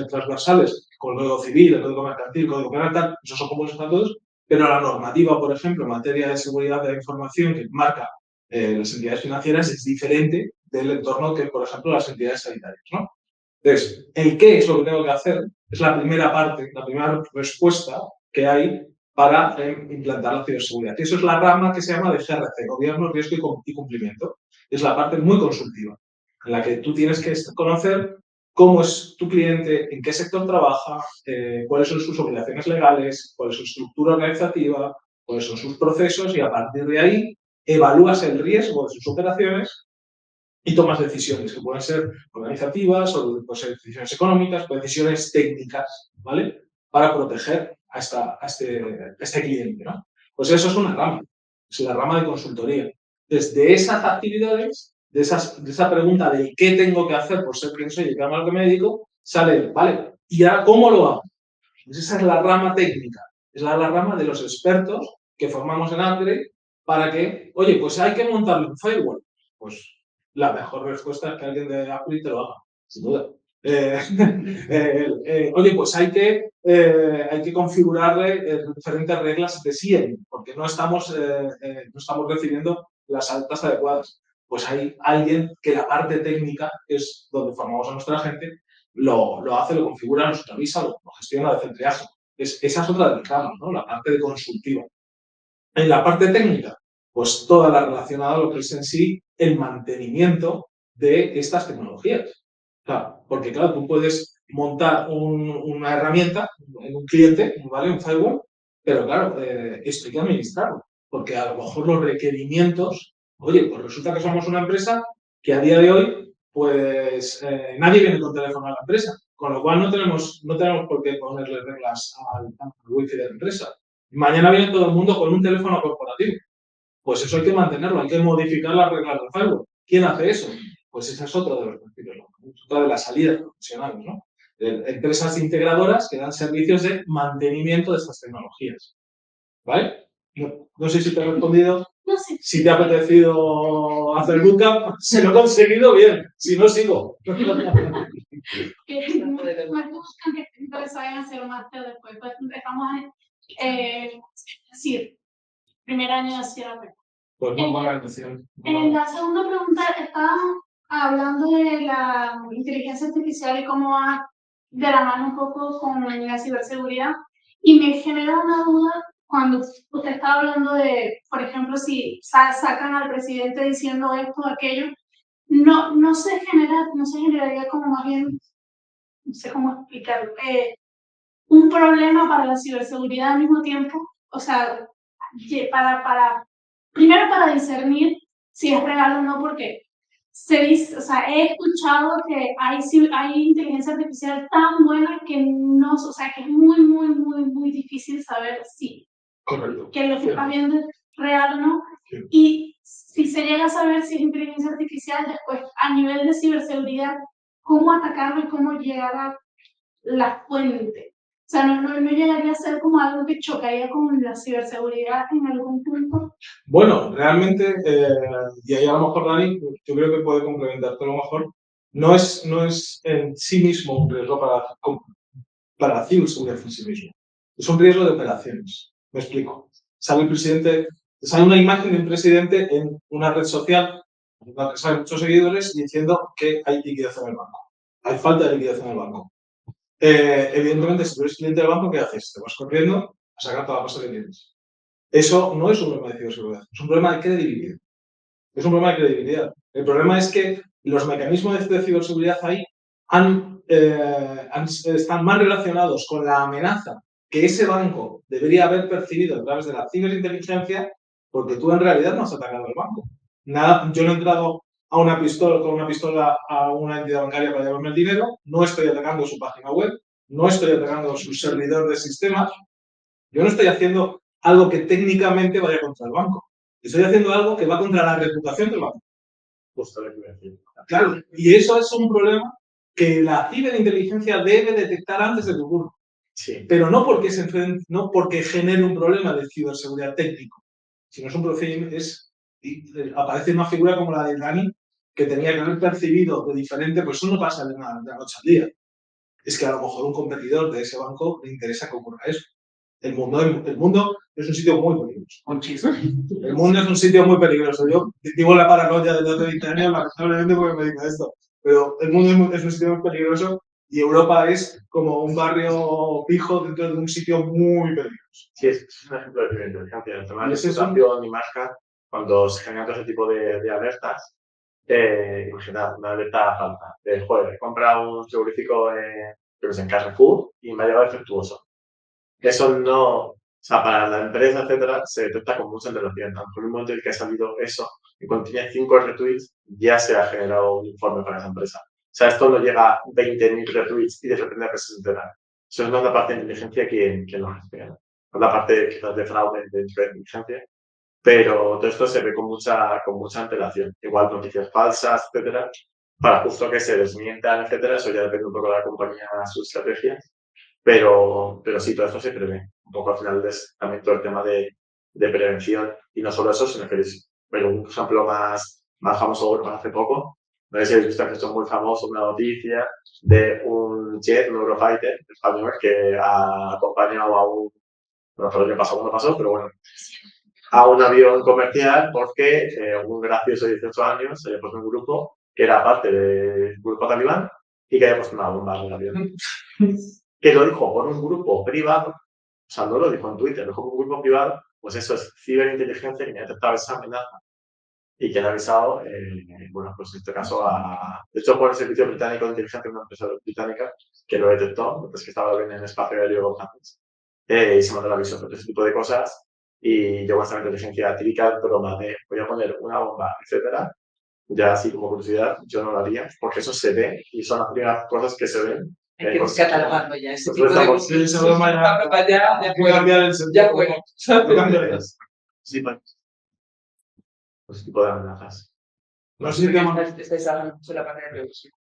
transversales, con el Código Civil, el Código Mercantil, el Código Penal, tal, esos son comunes a todos, pero la normativa, por ejemplo, en materia de seguridad de la información que marca las entidades financieras es diferente del entorno que, por ejemplo, las entidades sanitarias, ¿no? Entonces, el qué es lo que tengo que hacer es la primera parte, la primera respuesta que hay para implantar la ciberseguridad. Y eso es la rama que se llama de GRC, Gobierno, Riesgo y Cumplimiento. Es la parte muy consultiva, en la que tú tienes que conocer cómo es tu cliente, en qué sector trabaja, cuáles son sus obligaciones legales, cuál es su estructura organizativa, cuáles son sus procesos y a partir de ahí evalúas el riesgo de sus operaciones y tomas decisiones que pueden ser organizativas o pueden ser decisiones económicas o decisiones técnicas, ¿vale? Para proteger a este cliente, ¿no? Pues eso es una rama, es la rama de consultoría. Desde esas actividades, de esa pregunta de qué tengo que hacer por ser quien soy y qué hago lo que me dedico, sale, ¿vale? ¿Y ahora cómo lo hago? Pues esa es la rama técnica, es la rama de los expertos que formamos en Andre para que, oye, pues hay que montarle un firewall. Pues la mejor respuesta es que alguien de Apple te lo haga, sin duda. Oye, pues hay que configurarle diferentes reglas de SIEM, porque no estamos recibiendo las altas adecuadas. Pues hay alguien que la parte técnica, es donde formamos a nuestra gente, lo hace, lo configura, lo supervisa, lo gestiona, hace el triaje. Esa es otra de las ramas, ¿no? La parte de consultiva. En la parte técnica, pues toda la relacionada a lo que es en sí el mantenimiento de estas tecnologías. O sea, porque claro, tú puedes montar una herramienta en un cliente, ¿vale? Un firewall, pero claro, esto hay que administrarlo, porque a lo mejor los requerimientos, oye, pues resulta que somos una empresa que a día de hoy, pues nadie viene con teléfono a la empresa, con lo cual no tenemos por qué ponerle reglas al wifi de la empresa. Mañana viene todo el mundo con un teléfono corporativo. Pues eso hay que mantenerlo, hay que modificar las reglas del firewall. ¿Quién hace eso? Pues esa es otra de las salidas profesionales, ¿no? empresas integradoras que dan servicios de mantenimiento de estas tecnologías. ¿Vale? No sé si te he respondido. No sé. Si te ha apetecido hacer bootcamp, si lo he conseguido, bien. Si no, sigo. Que me buscan que entonces vayan a hacer un máster después. Pues estamos en, decir, primer año de cierre. Pues muy buena intención. En la segunda pregunta estábamos hablando de la inteligencia artificial y cómo va de la mano un poco con la ciberseguridad. Y me genera una duda cuando usted estaba hablando de, por ejemplo, si sacan al presidente diciendo esto o aquello, no se generaría como más bien, no sé cómo explicarlo, un problema para la ciberseguridad al mismo tiempo. O sea, primero para discernir si es real o no, porque se dice, o sea, he escuchado que hay inteligencia artificial tan buena que no, o sea, que es muy difícil saber si Correcto. que lo que estás viendo es real o no. Sí. Y si se llega a saber si es inteligencia artificial, después a nivel de ciberseguridad, cómo atacarlo y cómo llegar a la fuente. O sea, no llegaría a ser como algo que chocaría con la ciberseguridad en algún punto. Bueno, realmente, y ahí a lo mejor Dani, yo creo que puede complementarte a lo mejor, no es en sí mismo un riesgo para la ciberseguridad en sí mismo. Es un riesgo de operaciones. Me explico. Sale una imagen de un presidente en una red social, en la que salen muchos seguidores, diciendo que hay liquidez en el banco. Hay falta de liquidez en el banco. Evidentemente, si tú eres cliente del banco, ¿qué haces? Te vas corriendo a sacar toda la cosa que tienes. Eso no es un problema de ciberseguridad, es un problema de credibilidad. Es un problema de credibilidad. El problema es que los mecanismos de ciberseguridad ahí están más relacionados con la amenaza que ese banco debería haber percibido a través de la ciberinteligencia, porque tú en realidad no has atacado al banco. Yo no he entrado con una pistola a una entidad bancaria para llevarme el dinero, no estoy atacando su página web, no estoy atacando su servidor de sistemas, yo no estoy haciendo algo que técnicamente vaya contra el banco. Estoy haciendo algo que va contra la reputación del banco. Justo lo que iba a decir. Claro, y eso es un problema que la ciberinteligencia debe detectar antes de que ocurra. Sí. Pero no porque genere un problema de ciberseguridad técnico, sino es un procedimiento, aparece una figura como la de Dani, que tenía que haber percibido de diferente, pues eso no pasa de la noche al día. Es que a lo mejor un competidor de ese banco le interesa que ocurra eso. El mundo es un sitio muy peligroso. Muchísimo. El mundo es un sitio muy peligroso. Yo vivo la paranoia desde hace 20 años, lamentablemente, porque me dedico a esto. Pero el mundo es un sitio muy peligroso y Europa es como un barrio fijo dentro de un sitio muy peligroso. Sí, es un ejemplo de ciberinteligencia. El tema de reputación y marca, cuando se generan todo ese tipo de alertas, imagina una alerta falta. Joder, he comprado un frigorífico en Carrefour y me ha llegado defectuoso. Eso no, o sea, para la empresa, etcétera, se detecta con mucha antelación. A lo mejor en el momento en el que ha salido eso, y cuando tiene 5 retweets, ya se ha generado un informe para esa empresa. O sea, esto no llega a 20.000 retweets y de repente la empresa se entera. Eso es la parte de inteligencia que lo gestiona. No es la parte quizás de fraude dentro de inteligencia, pero todo esto se ve con mucha antelación. Igual noticias falsas, etcétera, para justo que se desmientan, etcétera, eso ya depende un poco de la compañía, su estrategia. Pero sí, todo esto se prevé. Un poco al final es también todo el tema de prevención. Y no solo eso, sino que es un ejemplo más famoso hace poco. No sé si habéis visto que esto es muy famoso, una noticia de un jet, un Eurofighter español que ha acompañado a un, no sé qué pasó, cuándo pasó, pero bueno, a un avión comercial porque un gracioso de 18 años se había puesto un grupo que era parte del grupo talibán y que había puesto una bomba en el avión. Que lo dijo por un grupo privado, o sea, no lo dijo en Twitter, lo dijo por un grupo privado, pues eso es ciberinteligencia que ha detectado esa amenaza y que le ha avisado, bueno, pues en este caso de hecho fue el servicio británico de inteligencia, una empresa británica que lo detectó, pues que estaba bien en el espacio aéreo francés, y se mandó el aviso por ese tipo de cosas, y yo con esta inteligencia típica broma de voy a poner una bomba, etcétera, ya así como curiosidad, yo no lo haría, porque eso se ve, y son las primeras cosas que se ven. Hay que descatalogarlo ya, ese Pues tipo de estamos- cosas. esa broma ya Ya hay que cambiar el sentido. Ya fue. Sí, pues ese tipo de amenazas. No sé si te Estáis hablando mucho de la parte de prevención.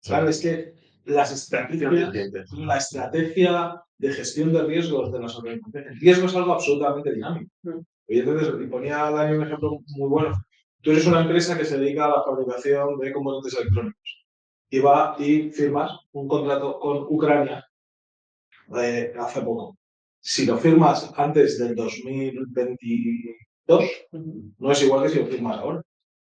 Claro, es que la estrategia de gestión de riesgos de las organizaciones. El riesgo es algo absolutamente dinámico. Y entonces, y ponía a Dani un ejemplo muy bueno. Tú eres una empresa que se dedica a la fabricación de componentes electrónicos y va y firmas un contrato con Ucrania hace poco. Si lo firmas antes del 2022, no es igual que si lo firmas ahora.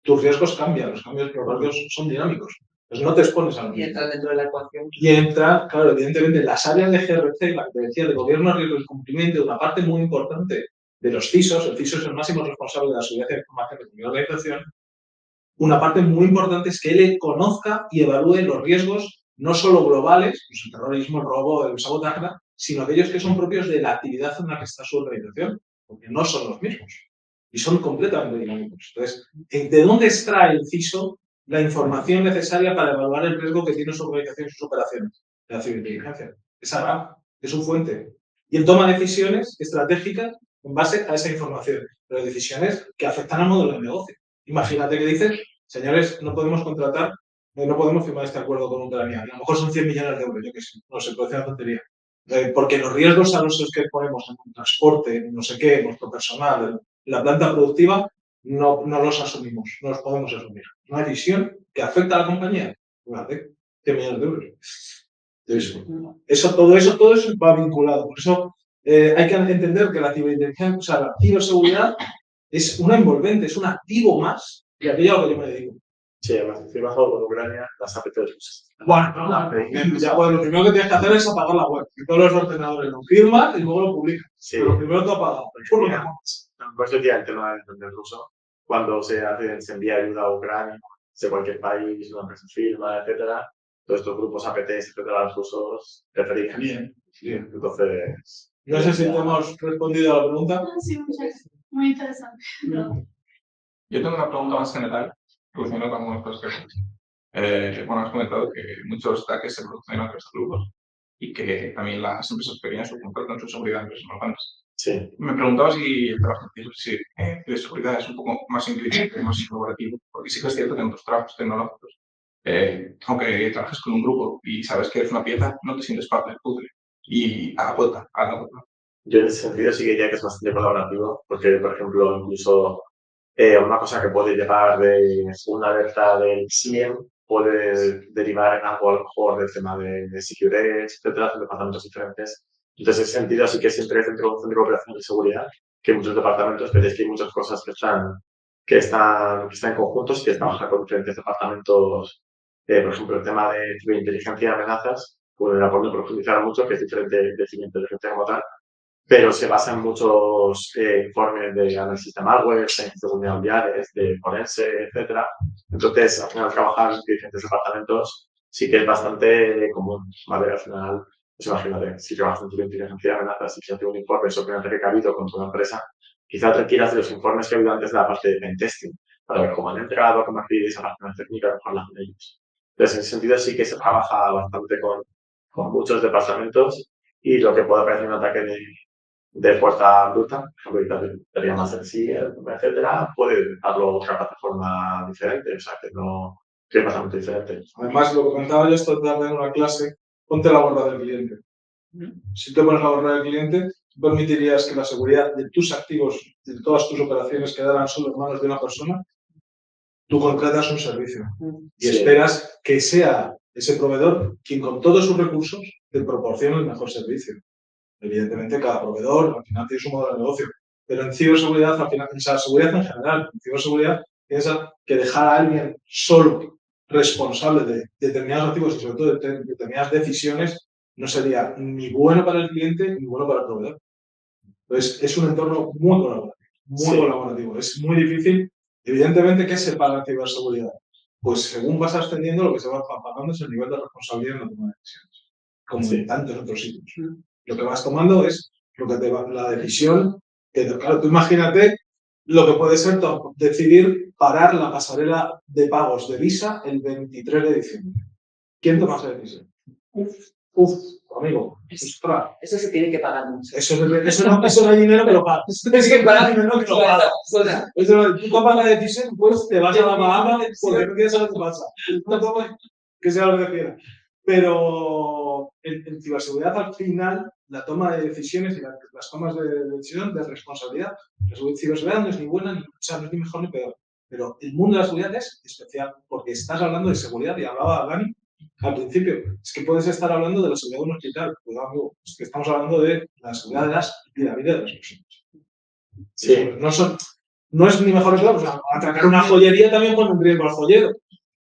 Tus riesgos cambian, los riesgos son dinámicos. Pues no te expones a lo mismo. Y entra dentro de la ecuación. Y entra, claro, evidentemente, las áreas de GRC, la que te decía, de gobierno, riesgo y cumplimiento, una parte muy importante de los CISOs, el CISO es el máximo responsable de la seguridad de la información de cualquier organización, una parte muy importante es que él conozca y evalúe los riesgos, no solo globales, pues el terrorismo, el robo, el sabotaje, sino aquellos que son propios de la actividad en la que está su organización, porque no son los mismos y son completamente dinámicos. Entonces, ¿de dónde extrae el CISO la información necesaria para evaluar el riesgo que tiene su organización y sus operaciones? De la ciberinteligencia. Esa RAM es su fuente. Y él toma decisiones estratégicas en base a esa información, pero decisiones que afectan al modelo de negocio. Imagínate que dices, señores, no podemos contratar, no podemos firmar este acuerdo con Ucrania. A lo mejor son 100 millones de euros, yo qué sé, no sé, puede ser una tontería. Porque los riesgos a los que ponemos en el transporte, en no sé qué, en nuestro personal, en la planta productiva, no los asumimos, no los podemos asumir. Una decisión que afecta a la compañía, fíjate, 100 millones de euros. Entonces, todo eso va vinculado. Por eso hay que entender que la ciberinteligencia, o sea, la ciberseguridad es una envolvente, es un activo más de aquello a lo que yo me dedico. Sí, además, estoy bajado con Ucrania, las APT rusas. Bueno, lo primero que tienes que hacer es apagar la web. Y todos los ordenadores lo firman y luego lo publican. Sí. Pero primero tú apagas. Por eso decía el tema del ruso. Cuando se envía ayuda a Ucrania, de cualquier país, una empresa firma, etcétera, todos estos grupos APTs, etcétera, los rusos preferían. Bien. Entonces... No sé si te hemos respondido a la pregunta. Sí, muchas gracias. Muy interesante. Yo tengo una pregunta más general, relacionada con algunas cosas que has dicho. Bueno, has comentado que muchos ataques se producen en otros grupos y que también las empresas pequeñas subcontratan su seguridad en empresas más grandes. Sí. Me preguntaba si el trabajo de seguridad es un poco más inteligente, más colaborativo, porque sí que es cierto que en otros trabajos tecnológicos, aunque trabajes con un grupo y sabes que eres una pieza, no te sientes parte del puzzle. Y a la vuelta. Yo en ese sentido sí que diría que es bastante colaborativo, porque, por ejemplo, incluso una cosa que puede llevar de una alerta del SIEM puede derivar en algo a lo mejor del tema de security, etcétera, de departamentos diferentes. Entonces, en ese sentido sí que siempre dentro de un centro de operaciones de seguridad, que muchos departamentos, pero es que hay muchas cosas que están conjuntos y que trabajan con diferentes departamentos. Por ejemplo, el tema de ciberinteligencia y amenazas, pues la podemos profundizar mucho, que es diferente de ciberinteligencia como tal, pero se basa en muchos informes de análisis de malware, de vulnerabilidades, de forense, etcétera. Entonces, al final, trabajar en diferentes departamentos sí que es bastante común, ¿vale? Al final, pues imagínate, si trabajas en tu inteligencia de amenazas y si haces un informe sorprendente que ha habido con tu empresa, quizás requieras de los informes que ha habido antes de la parte de pentesting, para ver cómo han entrado, cómo acceder a esa parte más técnica, mejor con ellos. Entonces, en ese sentido sí que se trabaja bastante con muchos departamentos y lo que puede parecer un ataque de fuerza bruta, por ejemplo, sería más sencilla, etcétera, puede darlo otra plataforma diferente, o sea, que no es bastante diferente. Además, lo que comentaba yo esta tarde en una clase, ponte la gorra del cliente. Si te pones la gorra del cliente, permitirías que la seguridad de tus activos, de todas tus operaciones quedaran solo en manos de una persona. Tú contratas un servicio y esperas que sea ese proveedor quien con todos sus recursos te proporcione el mejor servicio. Evidentemente, cada proveedor al final tiene su modelo de negocio, pero en ciberseguridad, al final, en seguridad en general, en ciberseguridad, piensa que dejar a alguien solo responsable de determinados activos y sobre todo de determinadas decisiones no sería ni bueno para el cliente ni bueno para el proveedor. Entonces, es un entorno muy colaborativo. Es muy difícil. Evidentemente, ¿qué se paga en ciberseguridad? Pues según vas ascendiendo, lo que se va pagando es el nivel de responsabilidad en la toma de decisiones, como en tantos otros sitios. Lo que vas tomando es lo que te va, la decisión, que claro, tú imagínate lo que puede ser decidir parar la pasarela de pagos de Visa el 23 de diciembre. ¿Quién toma esa decisión? Amigo. Eso se tiene que pagar mucho. Eso no hay dinero que lo pagas. Tienes que pagar dinero que lo pagas. Tú tomas la decisión, pues te vas a la Bahama porque no quieres saber qué pasa. No tomas que sea lo que quieras. Pero en ciberseguridad, al final, la toma de decisiones y las tomas de decisión de responsabilidad. La ciberseguridad no es ni buena, o sea, no es ni mejor ni peor. Pero el mundo de la seguridad es especial, porque estás hablando de seguridad, y hablaba Dani al principio. Es que puedes estar hablando de la seguridad de un hospital. Cuidado, amigo, es que estamos hablando de la seguridad de la vida de las personas. Sí. No es ni mejor ni peor. O sea, atacar una joyería también pone en riesgo al joyero.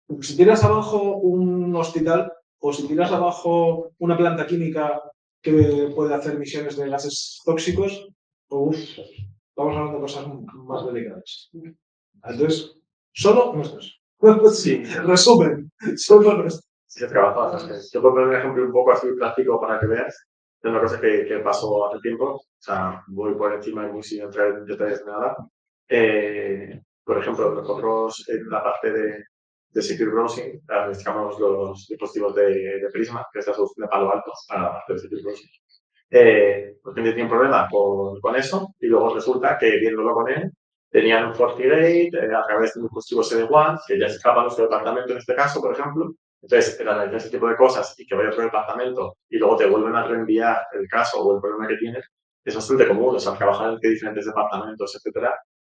Porque si tiras abajo un hospital o si tiras abajo una planta química que puede hacer emisiones de gases tóxicos, estamos hablando de cosas más delicadas. Entonces, solo nuestros. Sí. Resumen, solo nuestros. Sí, se trabaja bastante. Yo puedo poner un ejemplo un poco así práctico para que veas. Es una cosa que pasó hace tiempo. O sea, voy por encima y muy sin entrar en detalles de nada. Por ejemplo, nosotros en la parte de Secure Browsing administramos los dispositivos de Prisma, que es la solución de Palo Alto para la parte de Secure Browsing. Pues tenía un problema con eso y luego resulta que viéndolo con él tenían un FortiGate a través de un dispositivo SD-WAN que ya se escapa a nuestro departamento en este caso, por ejemplo. Entonces, el analizar ese tipo de cosas y que vaya a otro departamento y luego te vuelven a reenviar el caso o el problema que tienes es bastante común. O sea, trabajar entre diferentes departamentos, etcétera,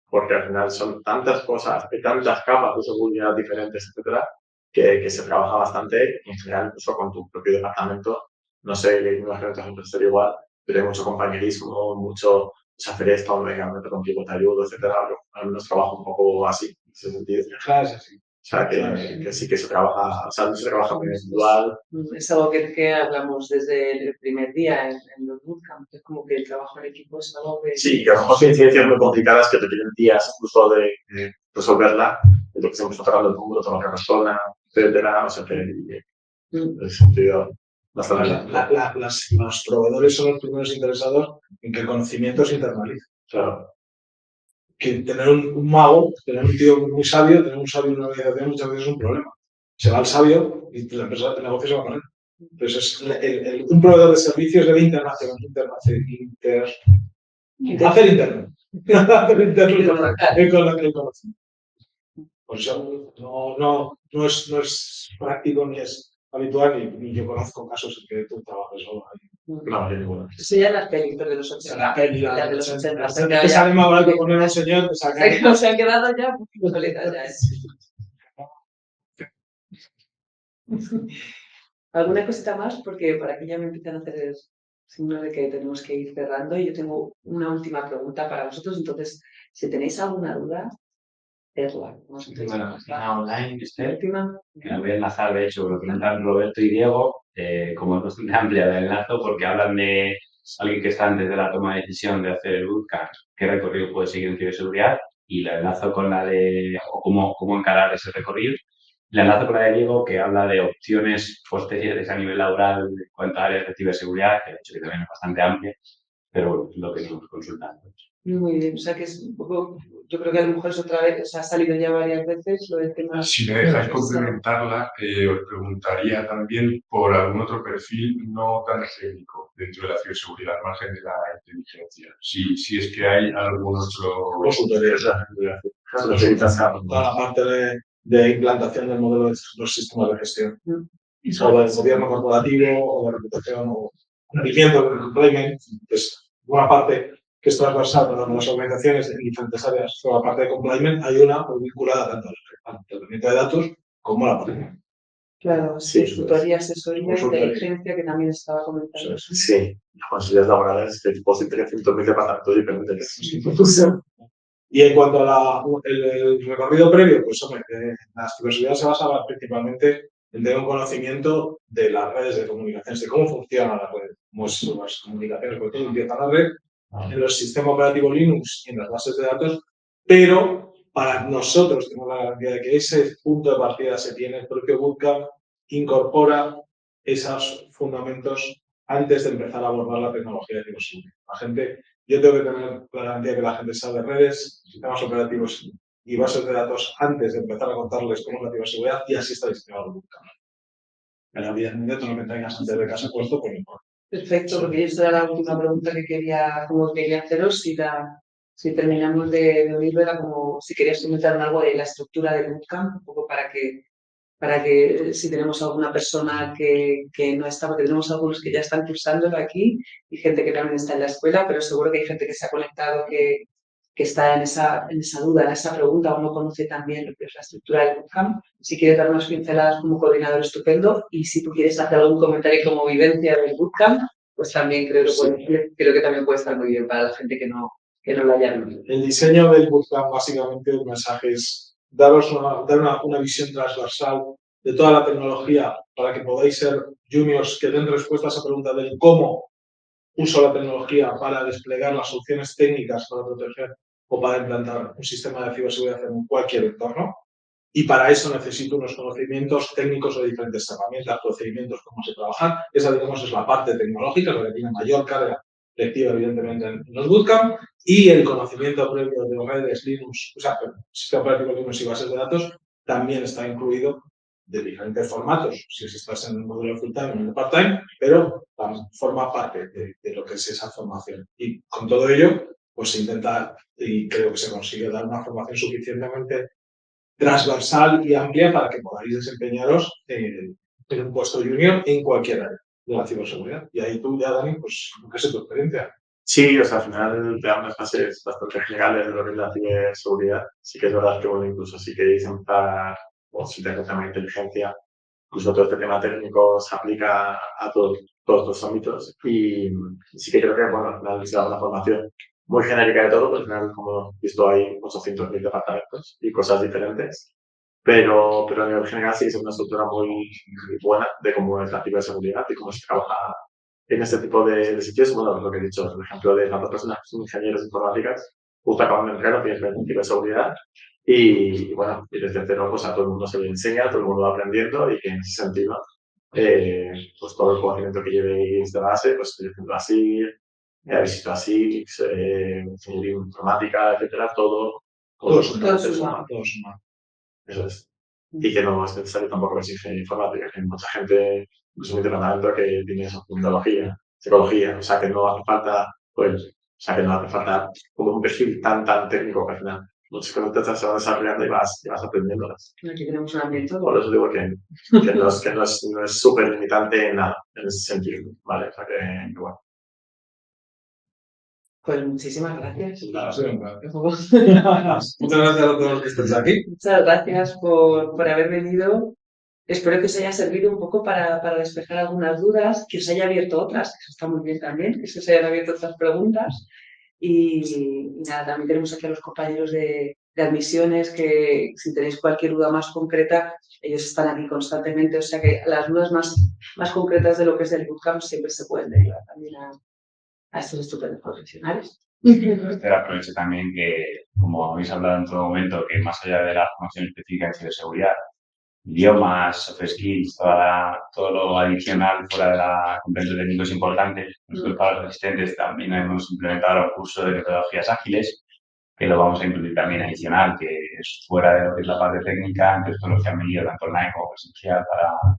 porque al final son tantas cosas, hay tantas capas de seguridad diferentes, etcétera, que se trabaja bastante en general incluso con tu propio departamento. No sé, me imagino que siempre sería igual, pero hay mucho compañerismo, mucho hacer esto, venga, meto contigo, te ayudo, etcétera. Pero al menos trabajo un poco así, en ese sentido. Claro, es así. O sea, que sí que se trabaja, o sea, no se trabaja muy individual. Es algo que hablamos desde el primer día en los bootcamps. Es como que el trabajo en equipo es algo que... Sí, que a lo mejor son incidencias muy complicadas que te piden días incluso de resolverla. Es lo que siempre está tocando el número, toda la persona, etcétera. O sea, que en ese sentido, bastante. Los proveedores son los primeros interesados en que el conocimiento se internalice. Claro. Que tener un mago, tener un tío muy sabio, tener un sabio en una organización muchas veces es un problema. Se va el sabio y la empresa, el negocio se va con él. Entonces, un proveedor de servicios debe hacer interno. Hacer interno con el conocimiento. Por eso no es práctico ni es habitual, ni yo conozco casos en que tú trabajes solo ahí. No, hay ninguna. Eso ya en las películas de los 80. La peli, la de los 80. Te sale más barato poner a un señor, te saca. Que nos han quedado ya obsoletas ya. ¿Alguna cosita más? Porque por aquí ya me empiezan a hacer el signo de que tenemos que ir cerrando y yo tengo una última pregunta para vosotros. Entonces, si tenéis alguna duda, Erla. Bueno, una online, última, que la voy a enlazar, de hecho, lo preguntan Roberto y Diego, como es bastante amplia de enlazo, porque hablan de alguien que está antes de la toma de decisión de hacer el bootcamp, qué recorrido puede seguir en ciberseguridad, y la enlazo con la de, o cómo encarar ese recorrido. La enlazo con la de Diego, que habla de opciones posteriores a nivel laboral en cuanto a áreas de ciberseguridad, que de hecho que también es bastante amplia, pero bueno, es lo que nos consultan. Muy bien, o sea que es un poco, yo creo que a lo mejor es otra vez, o sea, ha salido ya varias veces lo del tema. Si me dejáis complementarla, os preguntaría también por algún otro perfil no tan técnico dentro de la ciberseguridad, al margen de la inteligencia. Si es que hay algún otro... Consultorías, toda la parte de implantación del modelo de los sistemas de gestión. O del gobierno corporativo, o de reputación, o cumplimiento del deployment, pues buena parte que es transversal para las organizaciones en diferentes áreas. Toda la parte de compliance hay una vinculada tanto al tratamiento de datos como a la parte. Claro, Sí, consultoría, asesoría, inteligencia, que también estaba comentando. Sí, responsabilidades laborales de tipo de 300.000 departamentos diferentes. Y en cuanto a el recorrido previo, pues hombre, la ciberseguridad se basa principalmente en tener un conocimiento de las redes de comunicaciones, de cómo funciona la red, cómo son las comunicaciones, porque todo empieza la red en los sistemas operativos Linux y en las bases de datos, pero para nosotros tenemos la garantía de que ese punto de partida se tiene. El propio Bootcamp incorpora esos fundamentos antes de empezar a abordar la tecnología de ciberseguridad. La gente, yo tengo que tener la garantía de que la gente sabe redes, sistemas operativos y bases de datos antes de empezar a contarles cómo es la ciberseguridad, y así está diseñado el Bootcamp. En la vida de todo lo que tengas antes de casa puesto, pues mejor. Perfecto, porque esta era la última pregunta que quería haceros. Si terminamos de oírlo, era como si querías comentar algo de la estructura del bootcamp, un poco para que para que si tenemos alguna persona que no está, porque tenemos algunos que ya están cursándolo aquí y gente que también está en la escuela, pero seguro que hay gente que se ha conectado que está en esa duda, en esa pregunta, o no conoce también lo que es la estructura del bootcamp. Si quieres dar unas pinceladas como coordinador, estupendo, y si tú quieres hacer algún comentario como vivencia del bootcamp, pues también creo que también puede estar muy bien para la gente que no lo haya visto. El diseño del bootcamp, básicamente, el mensaje es dar una visión transversal de toda la tecnología para que podáis ser juniors que den respuesta a esa pregunta del cómo uso la tecnología para desplegar las soluciones técnicas para proteger o para implantar un sistema de ciberseguridad en cualquier entorno. Y para eso necesito unos conocimientos técnicos de diferentes herramientas, procedimientos, cómo se trabajan. Esa, digamos, es la parte tecnológica, la que tiene mayor carga lectiva, evidentemente, en los bootcamp, y el conocimiento previo de redes, Linux, o sea, sistema operativo Linux y bases de datos, también está incluido de diferentes formatos, si estás en el módulo full-time o en el part-time, pero forma parte de lo que es esa formación. Y con todo ello, pues se intenta, y creo que se consigue dar una formación suficientemente transversal y amplia para que podáis desempeñaros en un puesto junior en cualquier área de la ciberseguridad. Y ahí tú ya, Dani, pues, ¿qué es tu experiencia? Sí, o sea, al final te dan unas bases bastante generales de lo que es la ciberseguridad. Sí que es verdad que, bueno, incluso si queréis empezar, o si tenéis una inteligencia, incluso todo este tema técnico se aplica a todos los ámbitos. Y sí que creo que, bueno, al final se da una formación muy genérica de todo, pues al final, como he visto, hay 800.000 departamentos y cosas diferentes. Pero a nivel general sí es una estructura muy buena de cómo es la ciberseguridad y cómo se trabaja en este tipo de sitios. Bueno, lo que he dicho, el ejemplo de tantas personas que son ingenieros informáticas, justo acaban de entrar en ciberseguridad y bueno, y desde cero pues a todo el mundo se le enseña, todo el mundo va aprendiendo y que en ese sentido pues todo el conocimiento que llevéis de base, pues estoy haciendo así, visito así, ingeniería informática, etcétera, todo suma. Eso es. Y que no es necesario tampoco ver ingeniería informática, que hay mucha gente, incluso mi departamento, que tiene eso, psicología, o sea que no hace falta, pues, o sea que no hace falta como un perfil tan técnico que al final muchas cosas se van desarrollando y vas aprendiéndolas. Aquí tenemos un ambiente. Por eso digo que no es súper limitante en nada, en ese sentido, ¿vale? O sea que bueno. Pues muchísimas gracias. Muchas gracias a todos los que estáis aquí. Muchas gracias por haber venido. Espero que os haya servido un poco para despejar algunas dudas, que os haya abierto otras, que eso está muy bien también, que se os hayan abierto otras preguntas. Y nada, también tenemos aquí a los compañeros de admisiones que si tenéis cualquier duda más concreta, ellos están aquí constantemente, o sea que las dudas más concretas de lo que es el bootcamp siempre se pueden derivar también a estos estupendos profesionales. Aprovecho también que, como habéis hablado en todo momento, que más allá de la formación específica en ciberseguridad, idiomas, soft skills, todo lo adicional fuera de la complemento técnico es importante. Nosotros para los asistentes también hemos implementado un curso de metodologías ágiles, que lo vamos a incluir también adicional, que es fuera de lo que es la parte técnica, entonces todo lo que han venido tanto online como presencial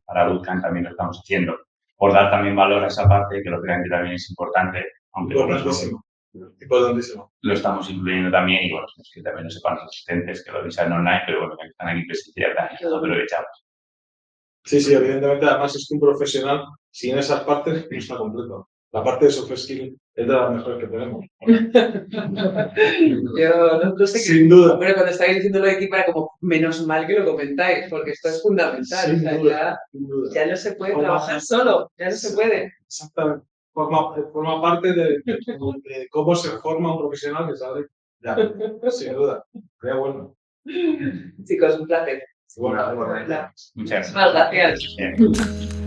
para Bootcamp también lo estamos haciendo. Por dar también valor a esa parte, que lo crean que también es importante, aunque Importantísimo. Lo estamos incluyendo también, y bueno, es que también lo sepan los asistentes que lo dicen online, pero bueno, que están aquí presencial también, lo aprovechamos. Sí, evidentemente, además es que un profesional sin esas partes no está completo. La parte de soft skill es de las mejores que tenemos. Yo no sé Sin duda. Bueno, cuando estáis diciendo lo de equipo era como menos mal que lo comentáis, porque esto es fundamental. Sin o sea, duda. ya no se puede trabajar solo, ya no se puede. Exactamente. Forma parte de cómo se forma un profesional que sabe. Ya, sin duda. Sería bueno. Chicos, un placer. Bueno, Muchas gracias. gracias.